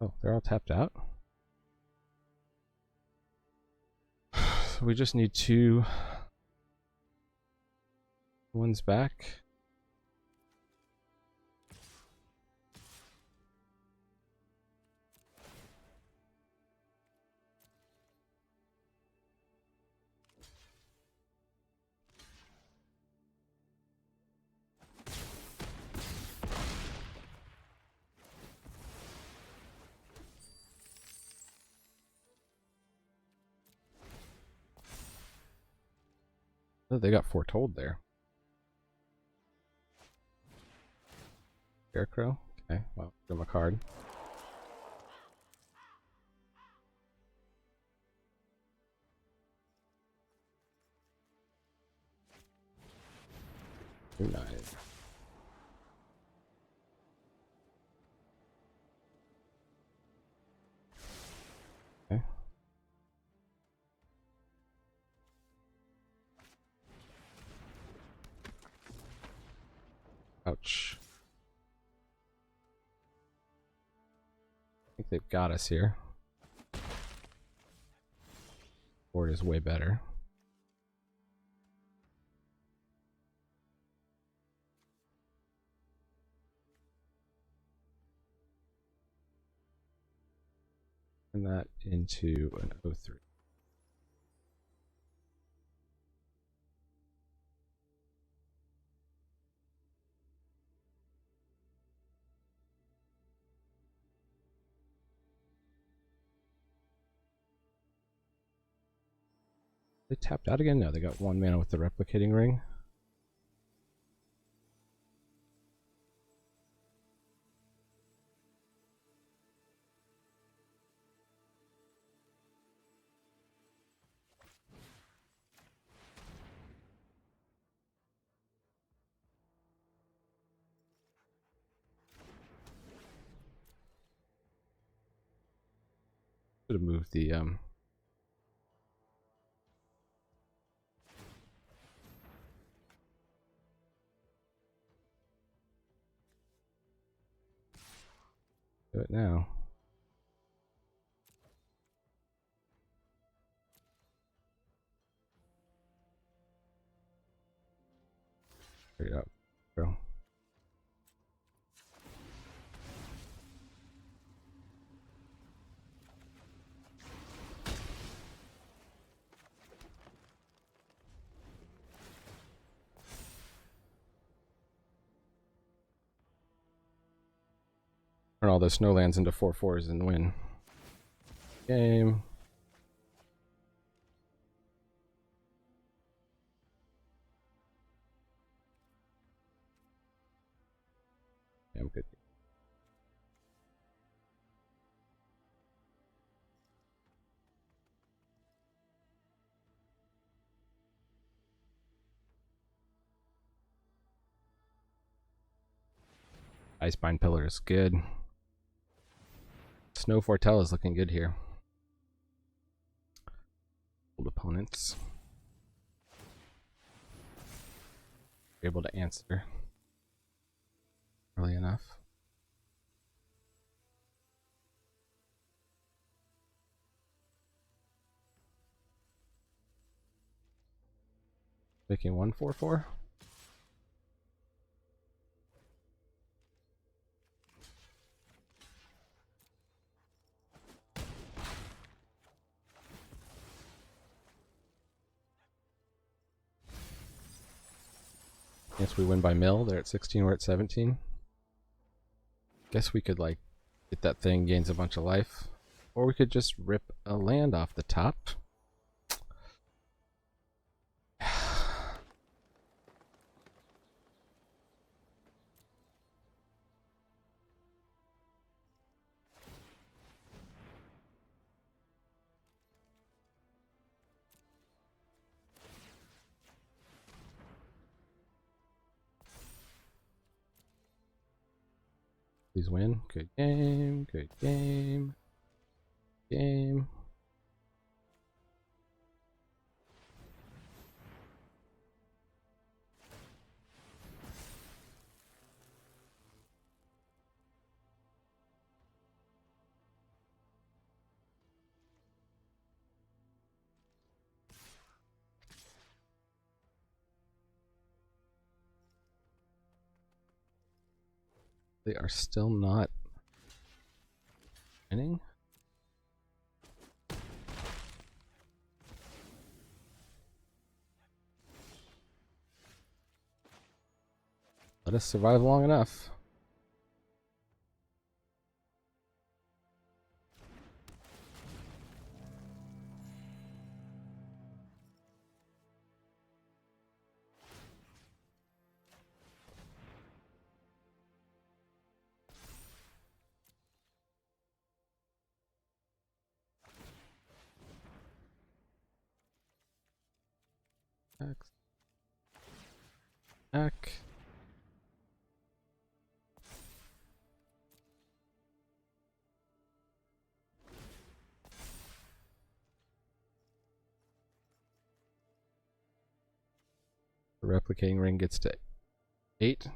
Oh, they're all tapped out. So we just need 2 ones back. Oh, they got foretold there. Scarecrow? Okay, well, give him a card. Too nice. Okay. Ouch. I think they've got us here. Board is way better. Turn that into an 0-3. They tapped out again? No, they got 1 mana with the replicating ring. Should have moved the do it now. Straight up, bro. Turn all those snowlands into 4/4s and win. Game. Yeah, I'm good. Icebind Pillar is good. Snow Fortell is looking good here. Old opponents. Able to answer early enough. Making 1/4/4. Guess we win by mill. They're at 16, we're at 17. Guess we could like get that thing, gains a bunch of life. Or we could just rip a land off the top. Please win. Good game. Good game. Game. They are still not winning. Let us survive long enough. Back. The replicating ring gets to 8.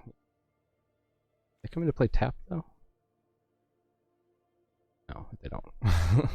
They come in to play tap though? No, they don't.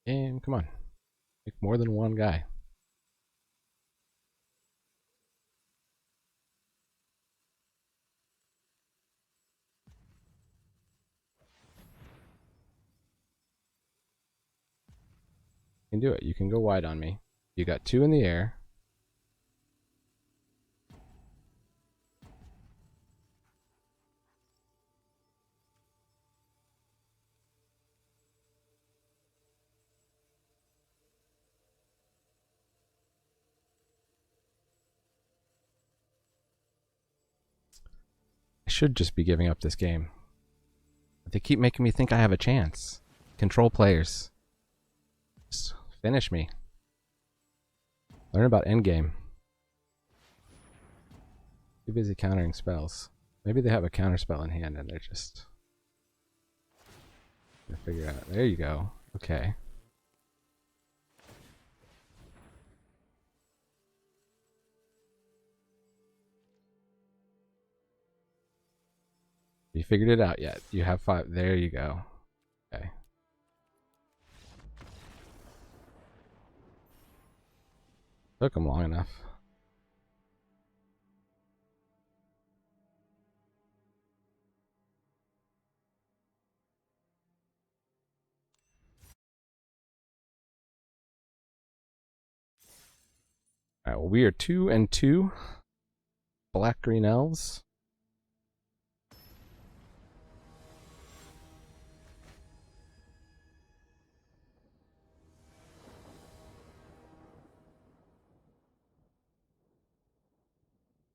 Game, come on. Make more than one guy. You can do it. You can go wide on me. You got 2 in the air. I should just be giving up this game. But they keep making me think I have a chance. Control players. Just finish me. Learn about endgame. Too busy countering spells. Maybe they have a counter spell in hand and they're just gonna figure out. There you go. Okay. You figured it out yet? You have 5. There you go. Okay. Took them long enough. Alright, well, we are 2 and 2. Black green elves.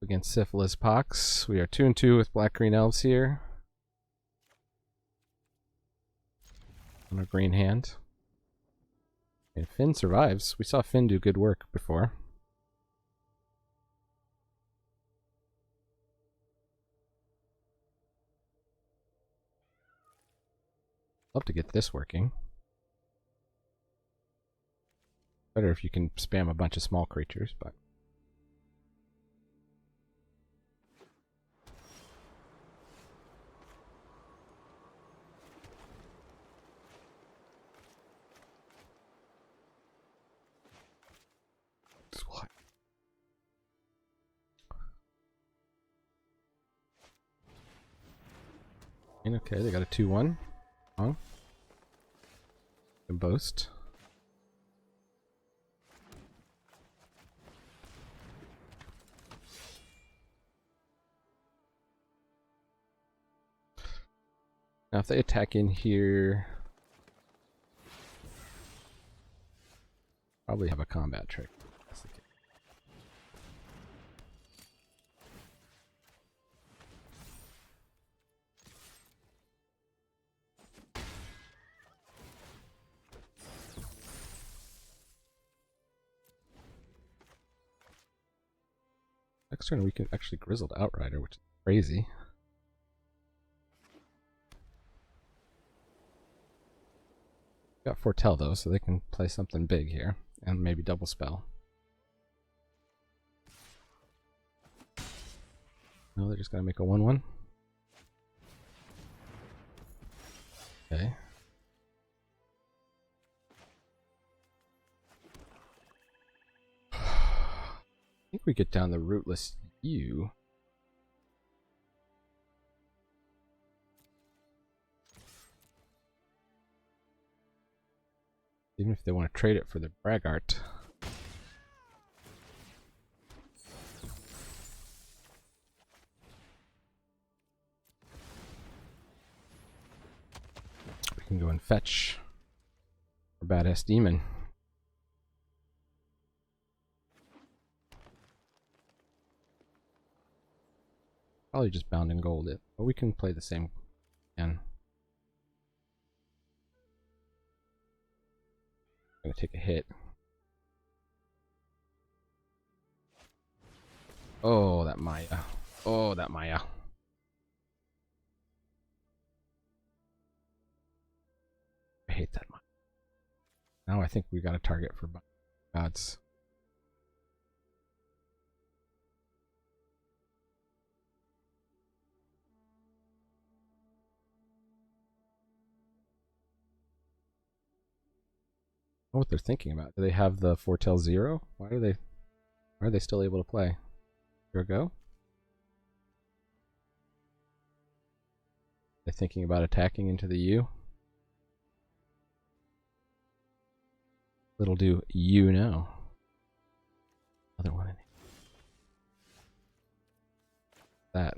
Against Syphilis Pox. We are 2 and 2 with black green elves here. On a green hand. And Finn survives. We saw Finn do good work before. Love to get this working. Better if you can spam a bunch of small creatures, but okay, they got a 2-1. Oh. Can boast. Now if they attack in here, probably have a combat trick. That's the case. Next turn we can actually Grizzled Outrider, which is crazy. Got Foretell though, so they can play something big here, and maybe double spell. No, they're just gonna make a 1/1. Okay. I think we get down the Rootless U. Even if they want to trade it for the Braggart. We can go and fetch our badass demon. Probably just bound and gold it, but we can play the same again. I'm gonna take a hit. Oh, that Maya. Oh, that Maya. I hate that Maya. Now I think we got a target for gods. I know what they're thinking about. Do they have the Foretell 0? Why are they still able to play? Here we go. They're thinking about attacking into the U. Little do you know. Another one in here. That.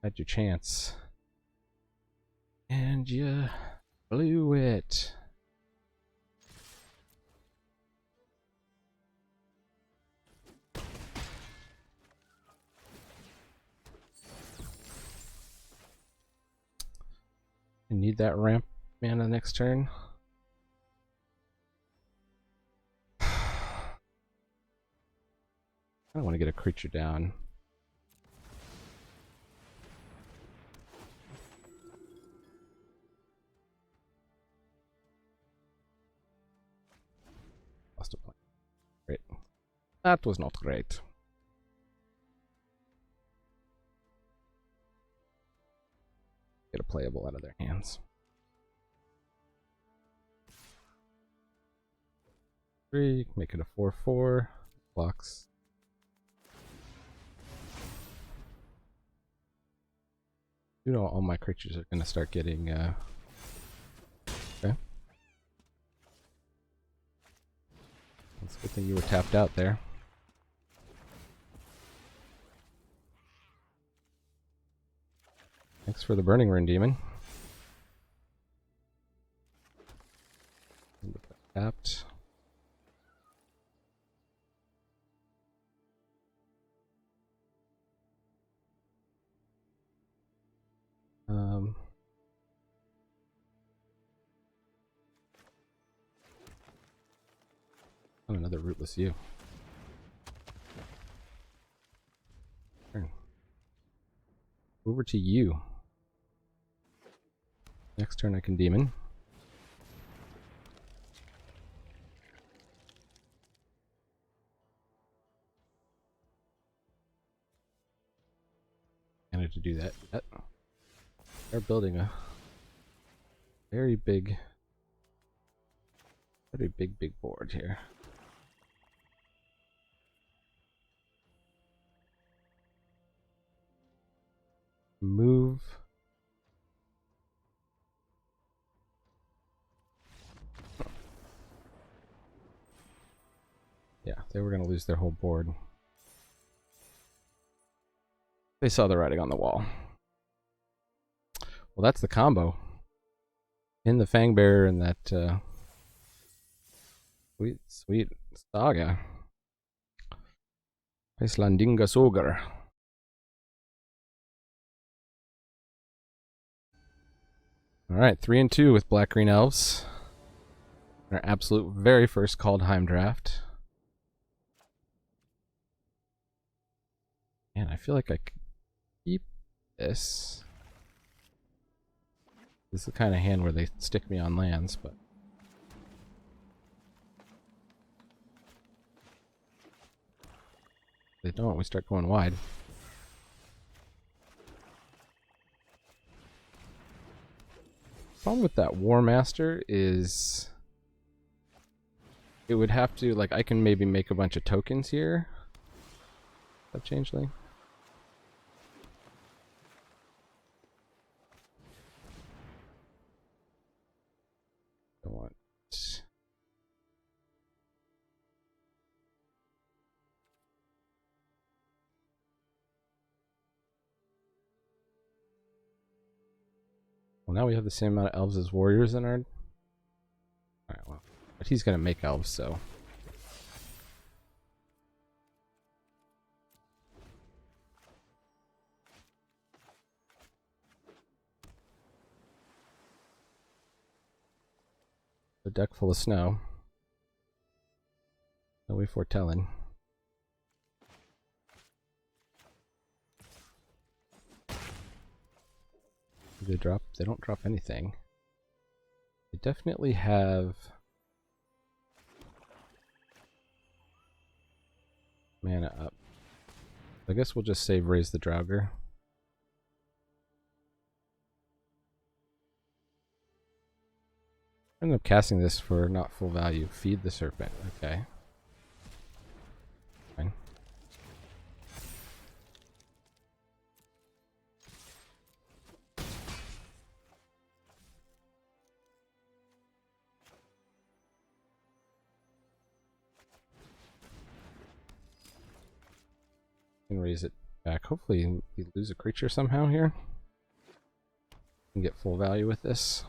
Had your chance. And you blew it. I need that ramp mana next turn. I don't want to get a creature down. Lost a point. That was not great. Get a playable out of their hands. 3, make it a 4/4. Blocks. You know, all my creatures are going to start getting. Okay. It's a good thing you were tapped out there. Thanks for the Burning-Rune Demon. Tapped. Oh, another rootless you. Turn. Over to you. Next turn I can demon. Managed to do that. They're building a very big board here. Move. Yeah, they were going to lose their whole board. They saw the writing on the wall. Well, that's the combo. In the Fangbearer and that sweet saga. Icelandinga Sogar. Alright, 3-2 with Black Green Elves. Our absolute very first Kaldheim draft. Man, I feel like I could keep this. This is the kind of hand where they stick me on lands, but they don't. We start going wide. Problem with that War Master is it would have to, like, I can maybe make a bunch of tokens here. That changeling. Don't want. Well, now we have the same amount of elves as warriors in our. Alright, well. But he's gonna make elves, so. A deck full of snow. No way foretelling. They drop. They don't drop anything. They definitely have mana up. I guess we'll just save raise the Draugr. I ended up casting this for not full value. Feed the Serpent. Okay. Fine. Can raise it back. Hopefully we lose a creature somehow here. Can get full value with this.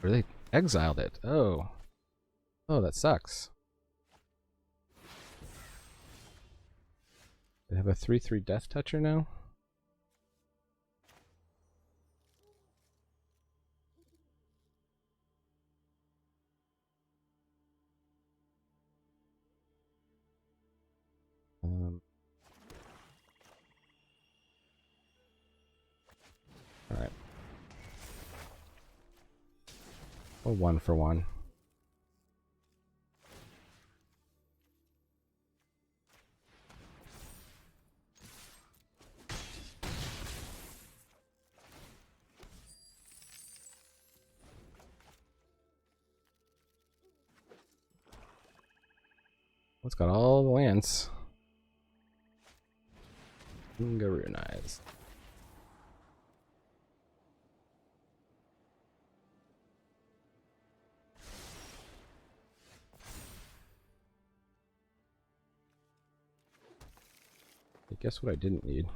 Or they exiled it. Oh. Oh, that sucks. They have a 3/3 Death Toucher now? Alright. Well, 1 for 1. It's got all the lands. Burning-Rune. Guess what I didn't need?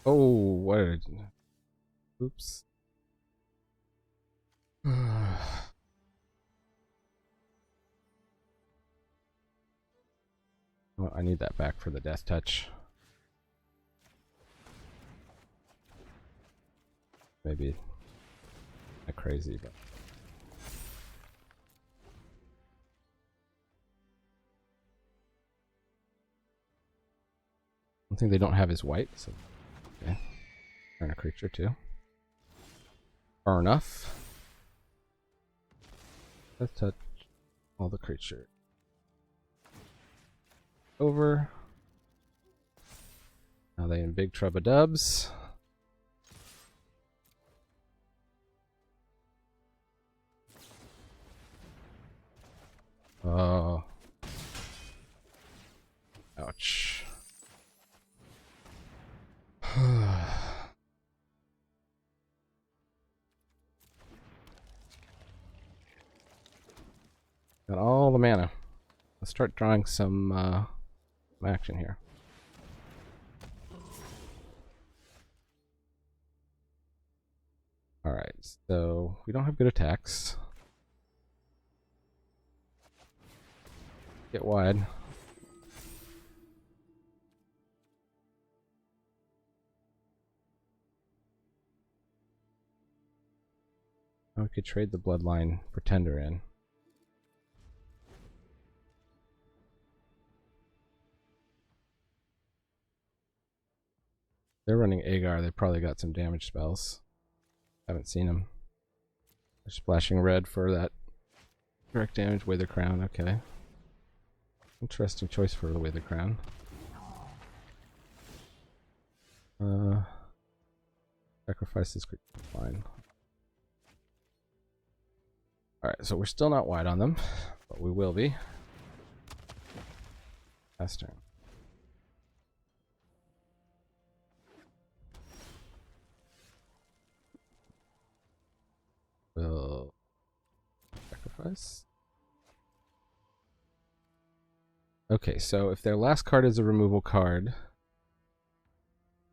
Oh, what did I... Oops. Well, I need that back for the death touch. Maybe not crazy, but one thing they don't have is white, so okay. Turn a creature too. Far enough. Death touch all the creature. Over. Now they in big trouble dubs. Oh. Ouch. Got all the mana. Let's start drawing some action here. Alright, so we don't have good attacks. Get wide. Oh, we could trade the Bloodline Pretender in. They're running Agar, they probably got some damage spells. Haven't seen them. They're splashing red for that direct damage. Wither Crown, okay. Interesting choice for the Wither Crown. Sacrifice this creature, fine. Alright, so we're still not wide on them, but we will be. Last turn. We'll sacrifice. Okay, so if their last card is a removal card,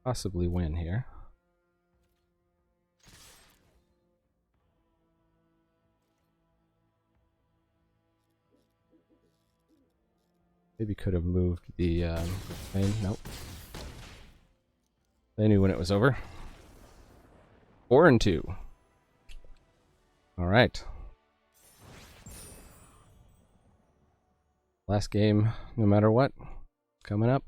possibly win here. Maybe could have moved the lane. Nope. They knew when it was over. 4-2. All right. Last game, no matter what, coming up.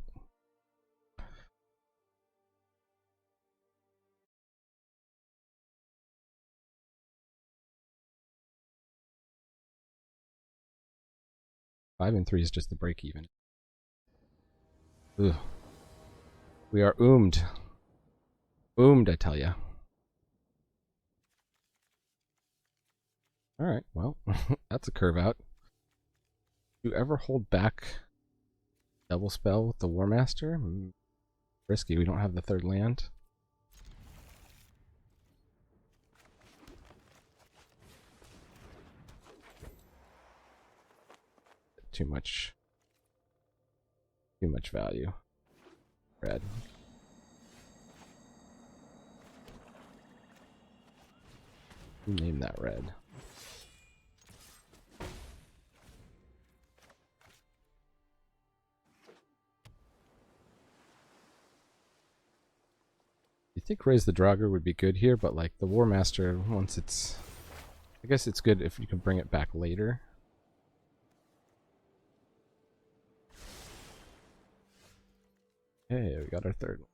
Five and 3 is just the break even. Ugh. We are oomed. Oomed, I tell ya. Alright, well, that's a curve out. Do you ever hold back double spell with the War Master? Risky, we don't have the third land. Too much value. Red. Name that red. You think Raise the Draugr would be good here, but like the War Master, once it's... I guess it's good if you can bring it back later. Hey, we got our third one.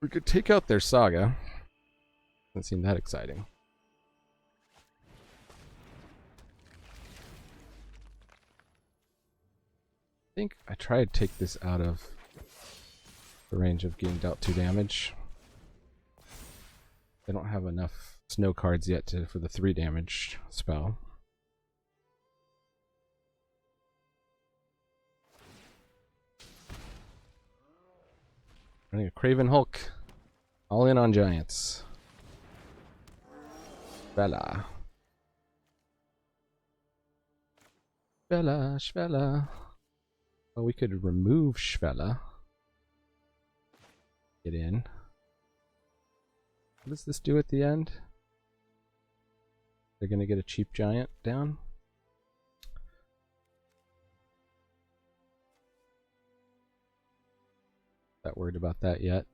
We could take out their Saga. Doesn't seem that exciting. think I tried to take this out of the range of getting dealt 2 damage. They don't have enough snow cards yet for the 3 damage spell. Running a Craven Hulk. All in on giants. Bella. Bella, Schwella. Oh, we could remove Schwella. Get in. What does this do at the end? They're gonna get a cheap giant down? Not worried about that yet.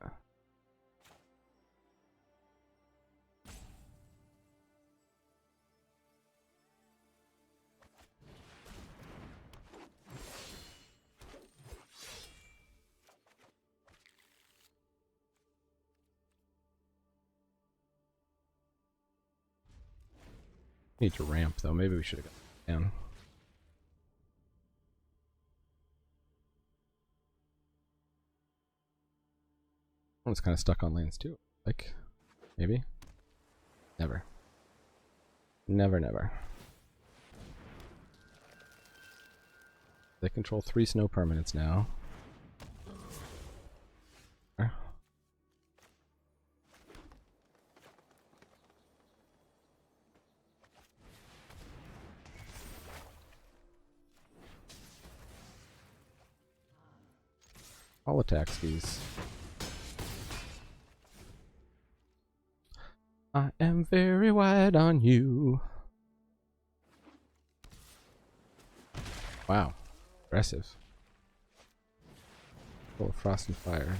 Need to ramp though. Maybe we should have got down. One's kind of stuck on lands too. Like, maybe. Never. Never, never. They control 3 snow permanents now. All attack skis. I am very wide on you. Wow. Aggressive. Full of frost and fire.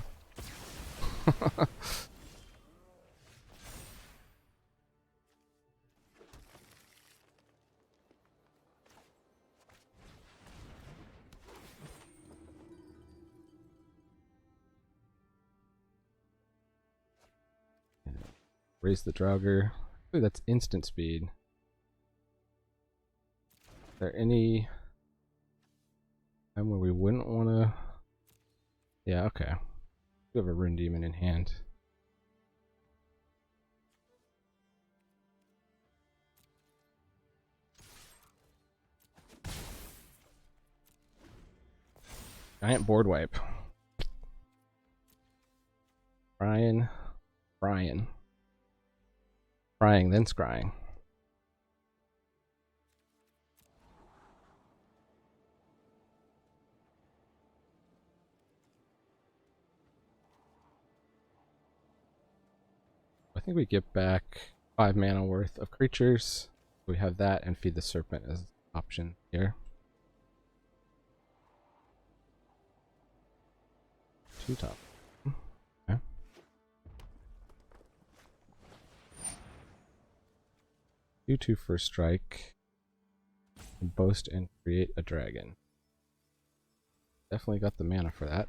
Raise the Draugr. Ooh, that's instant speed. Is there any time where we wouldn't want to? Yeah, okay. We have a Rune Demon in hand. Giant board wipe. Brian. Crying, then scrying. I think we get back 5 mana worth of creatures. We have that and Feed the Serpent as an option here. 2 top. Okay. Do 2 first strike. And boast and create a dragon. Definitely got the mana for that.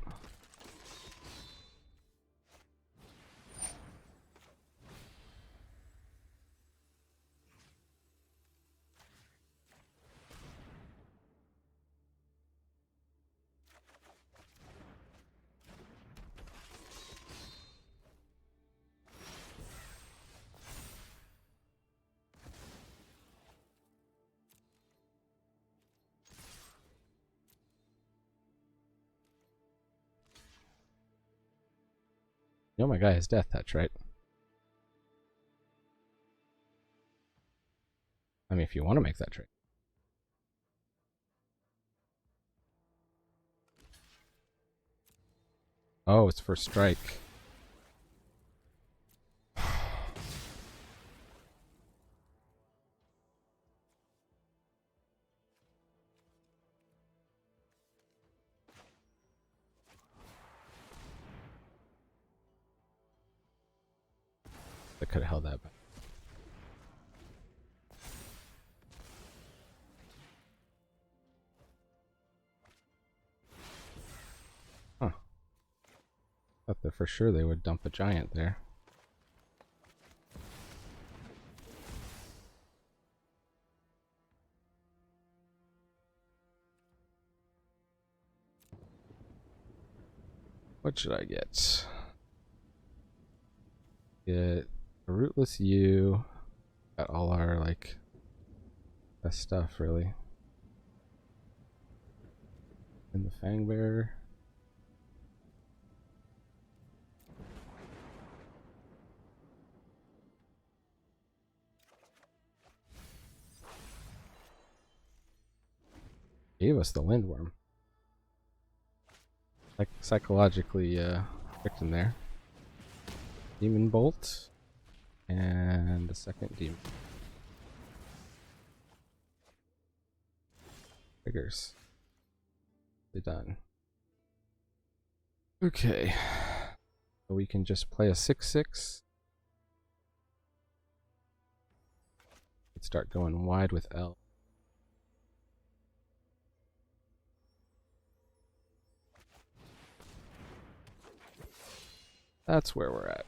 You know my guy has death touch, right? I mean, if you want to make that trade. Oh, it's for strike. I could have held that back. Huh. Thought that for sure they would dump a giant there. What should I get? Get a Rootless U. Got all our, like, best stuff, really. And the Fangbearer. Gave us the Lindworm. Like, psychologically tricked him there. Demon Bolt. And a second Demon. Triggers. They're done. Okay. So we can just play a 6/6. Let's start going wide with L. That's where we're at.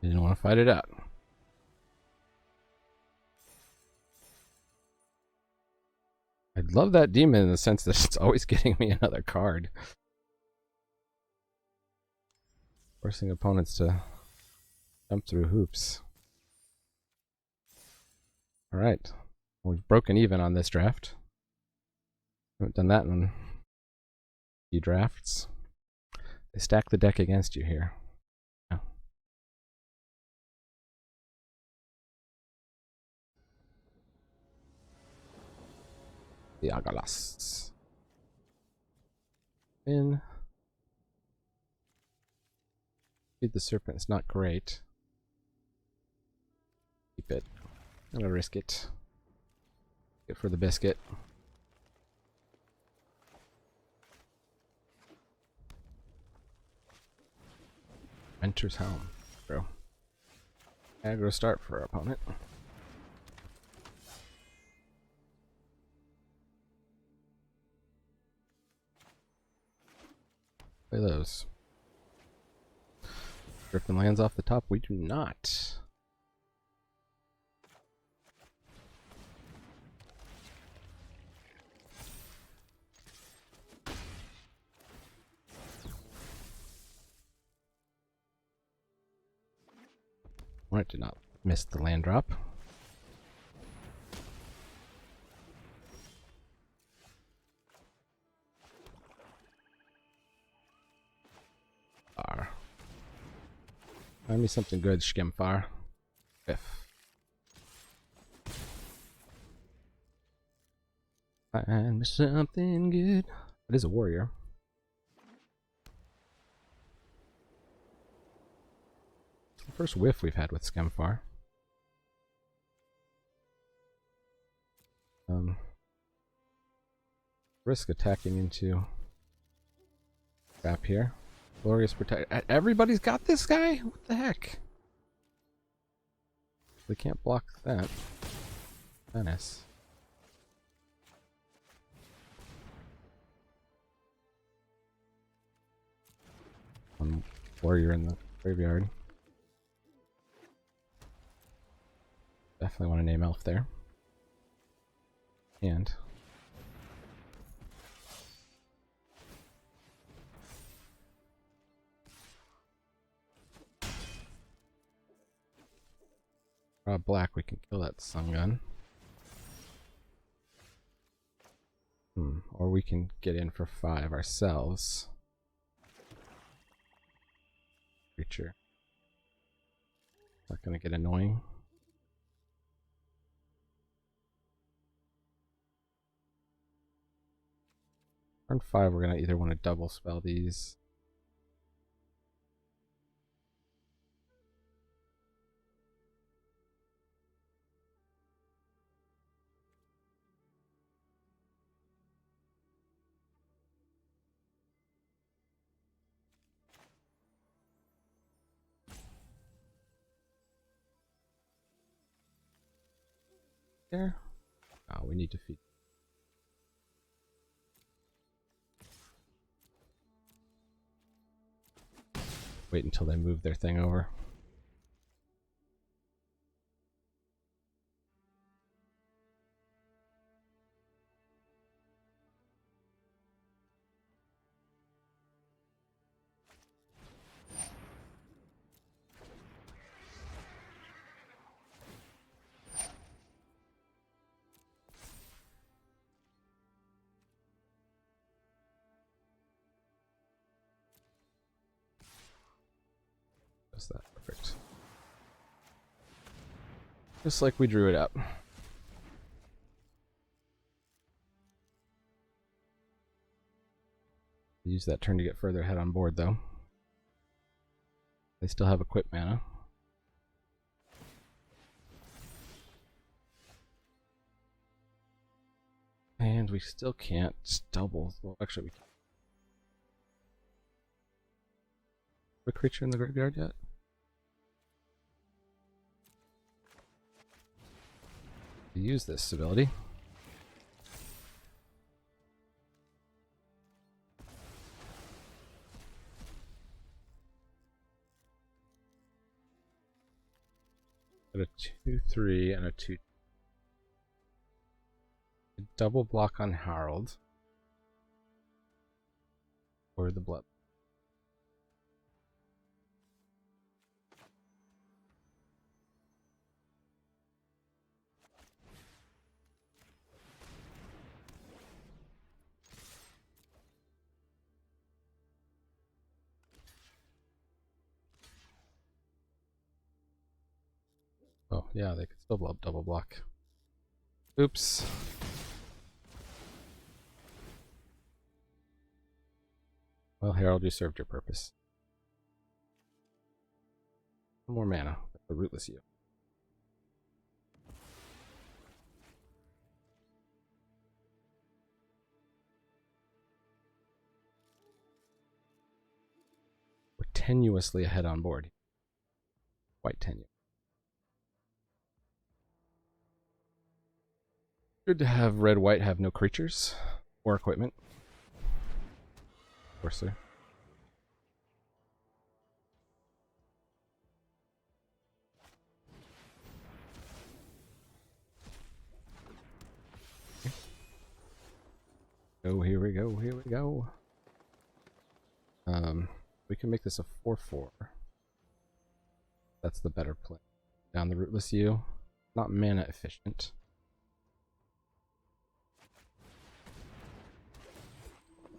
Didn't want to fight it out. I love that demon in the sense that it's always getting me another card. Forcing opponents to jump through hoops. Alright. We've broken even on this draft. Haven't done that in a few drafts. They stack the deck against you here. Yeah. The Agalas. In. Feed the serpent is not great. Keep it. I'm gonna risk it. Get for the biscuit. Mentor's Helm, bro. Aggro start for our opponent. Play those. Griffin lands off the top. We do not. Right, did not miss the land drop. Find me something good, Skemfar. If. Find me something good. It is a warrior. The first whiff we've had with Skemfar. Risk attacking into trap here. Glorious protect. Everybody's got this guy? What the heck? They can't block that. Menace. One warrior in the graveyard. Definitely want to name Elf there. And draw black, we can kill that sun gun. Or we can get in for 5 ourselves. Creature. Not gonna get annoying. Turn 5, we're gonna either want to double spell these. There. Oh, we need to feed. Wait until they move their thing over. That's that. Perfect. Just like we drew it up. Use that turn to get further ahead on board, though. They still have equip mana. And we still can't double. Well, actually, we can't. A creature in the graveyard yet? Use this ability. Got a 2/3 and a 2. A double block on Harold. Or the blood. Oh, yeah, they could still double block. Oops. Well, Harold, you served your purpose. One more mana. The Rootless You. We're tenuously ahead on board. Quite tenuous. Good to have red-white have no creatures or equipment. Of course, sir. Oh, here we go, here we go. We can make this a 4/4. That's the better play. Down the Rootless You. Not mana efficient.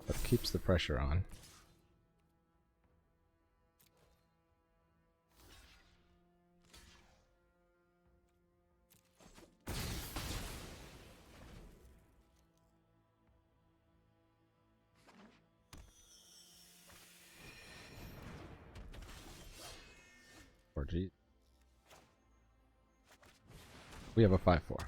But keeps the pressure on. Or G. We have a 5/4.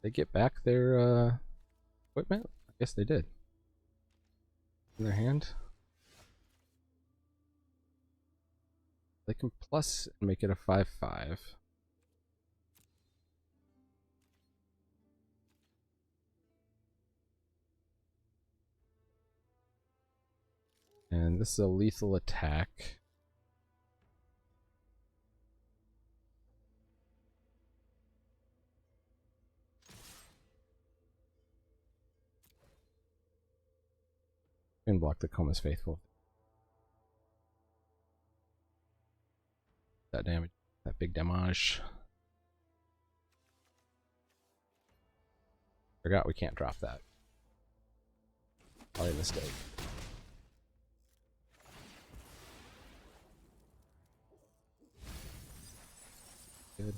They get back their equipment? I guess they did. In their hand. They can plus and make it a 5/5. And this is a lethal attack. And block the Coma's Faithful. That damage, that big damage. Forgot we can't drop that. Probably a mistake. Good.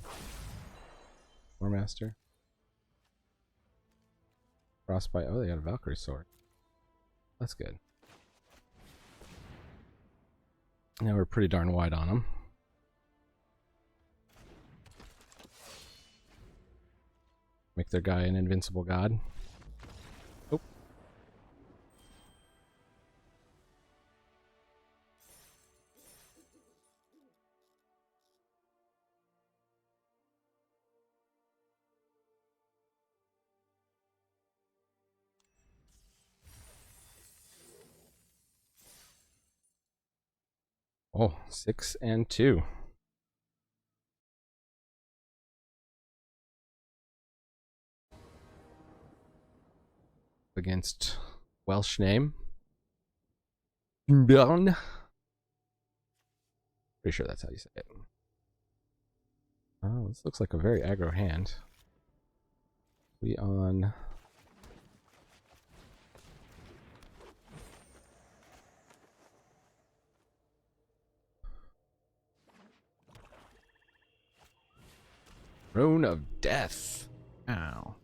War Master. Frostbite. Oh, they got a Valkyrie sword. That's good. Now we're pretty darn wide on them. Make their guy an invincible god. Oh. Oh, 6 and 2. Against Welsh name. Burn. Pretty sure that's how you say it. Oh, this looks like a very aggro hand. We on... Rune of Death. Ow.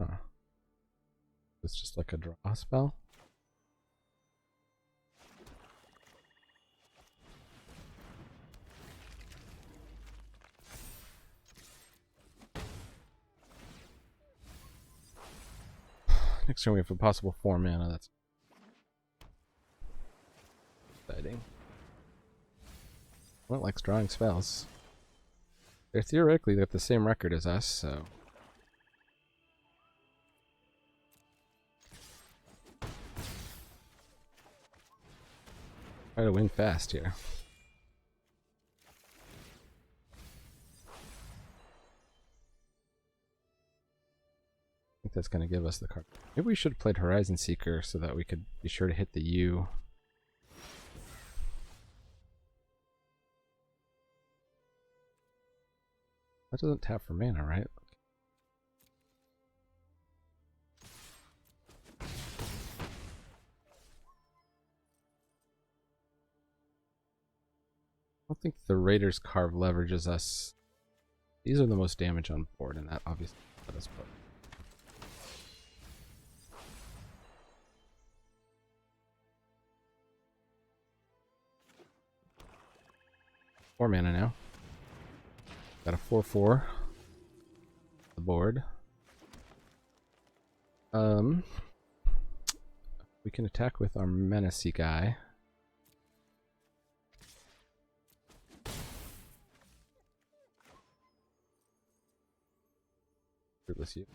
Huh. It's just like a draw spell? Next turn we have a possible 4 mana. That's exciting. Well, likes drawing spells. They're theoretically got the same record as us, so... Try to win fast here. I think that's going to give us the card. Maybe we should have played Horizon Seeker so that we could be sure to hit the U. That doesn't tap for mana, right? I don't think the Raiders Carve leverages us. These are the most damage on board, and that obviously let us put. Four mana now. Got a 4/4. The board. We can attack with our Menacey guy. Fruitless you.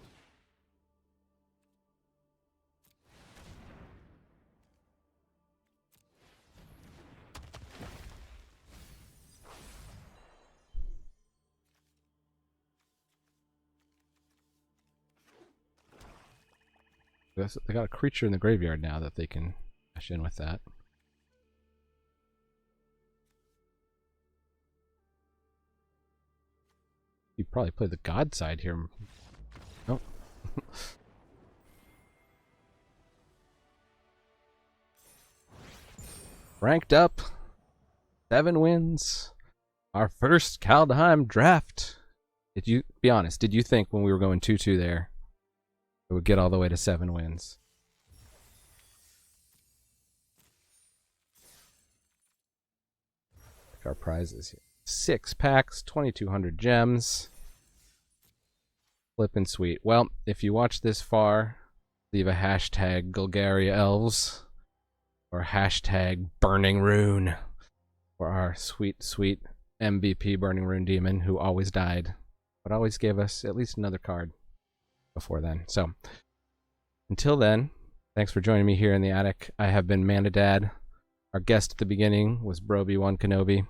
They got a creature in the graveyard now that they can dash in with that. You probably play the god side here. Nope. Ranked up. 7 wins. Our first Kaldheim draft. Did you be honest? Did you think when we were going 2-2 there it would get all the way to 7 wins? Pick our prizes here. 6 packs, 2,200 gems. Flippin' sweet. Well, if you watch this far, leave a hashtag Golgari Elves or hashtag Burning-Rune for our sweet, sweet MVP Burning-Rune Demon who always died, but always gave us at least another card before then. So, until then, thanks for joining me here in the attic. I have been Mandadad. Our guest at the beginning was Brobi1 Kenobi.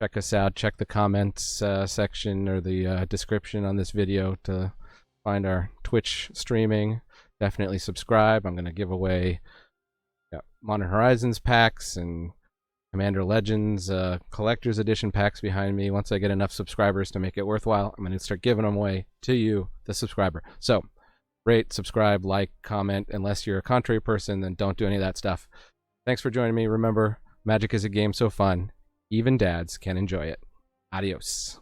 Check us out. Check the comments section or the description on this video to find our Twitch streaming. Definitely subscribe. I'm going to give away Modern Horizons packs and Commander Legends Collector's Edition packs behind me. Once I get enough subscribers to make it worthwhile, I'm going to start giving them away to you, the subscriber. So, rate, subscribe, like, comment. Unless you're a contrary person, then don't do any of that stuff. Thanks for joining me. Remember, Magic is a game so fun, even dads can enjoy it. Adios.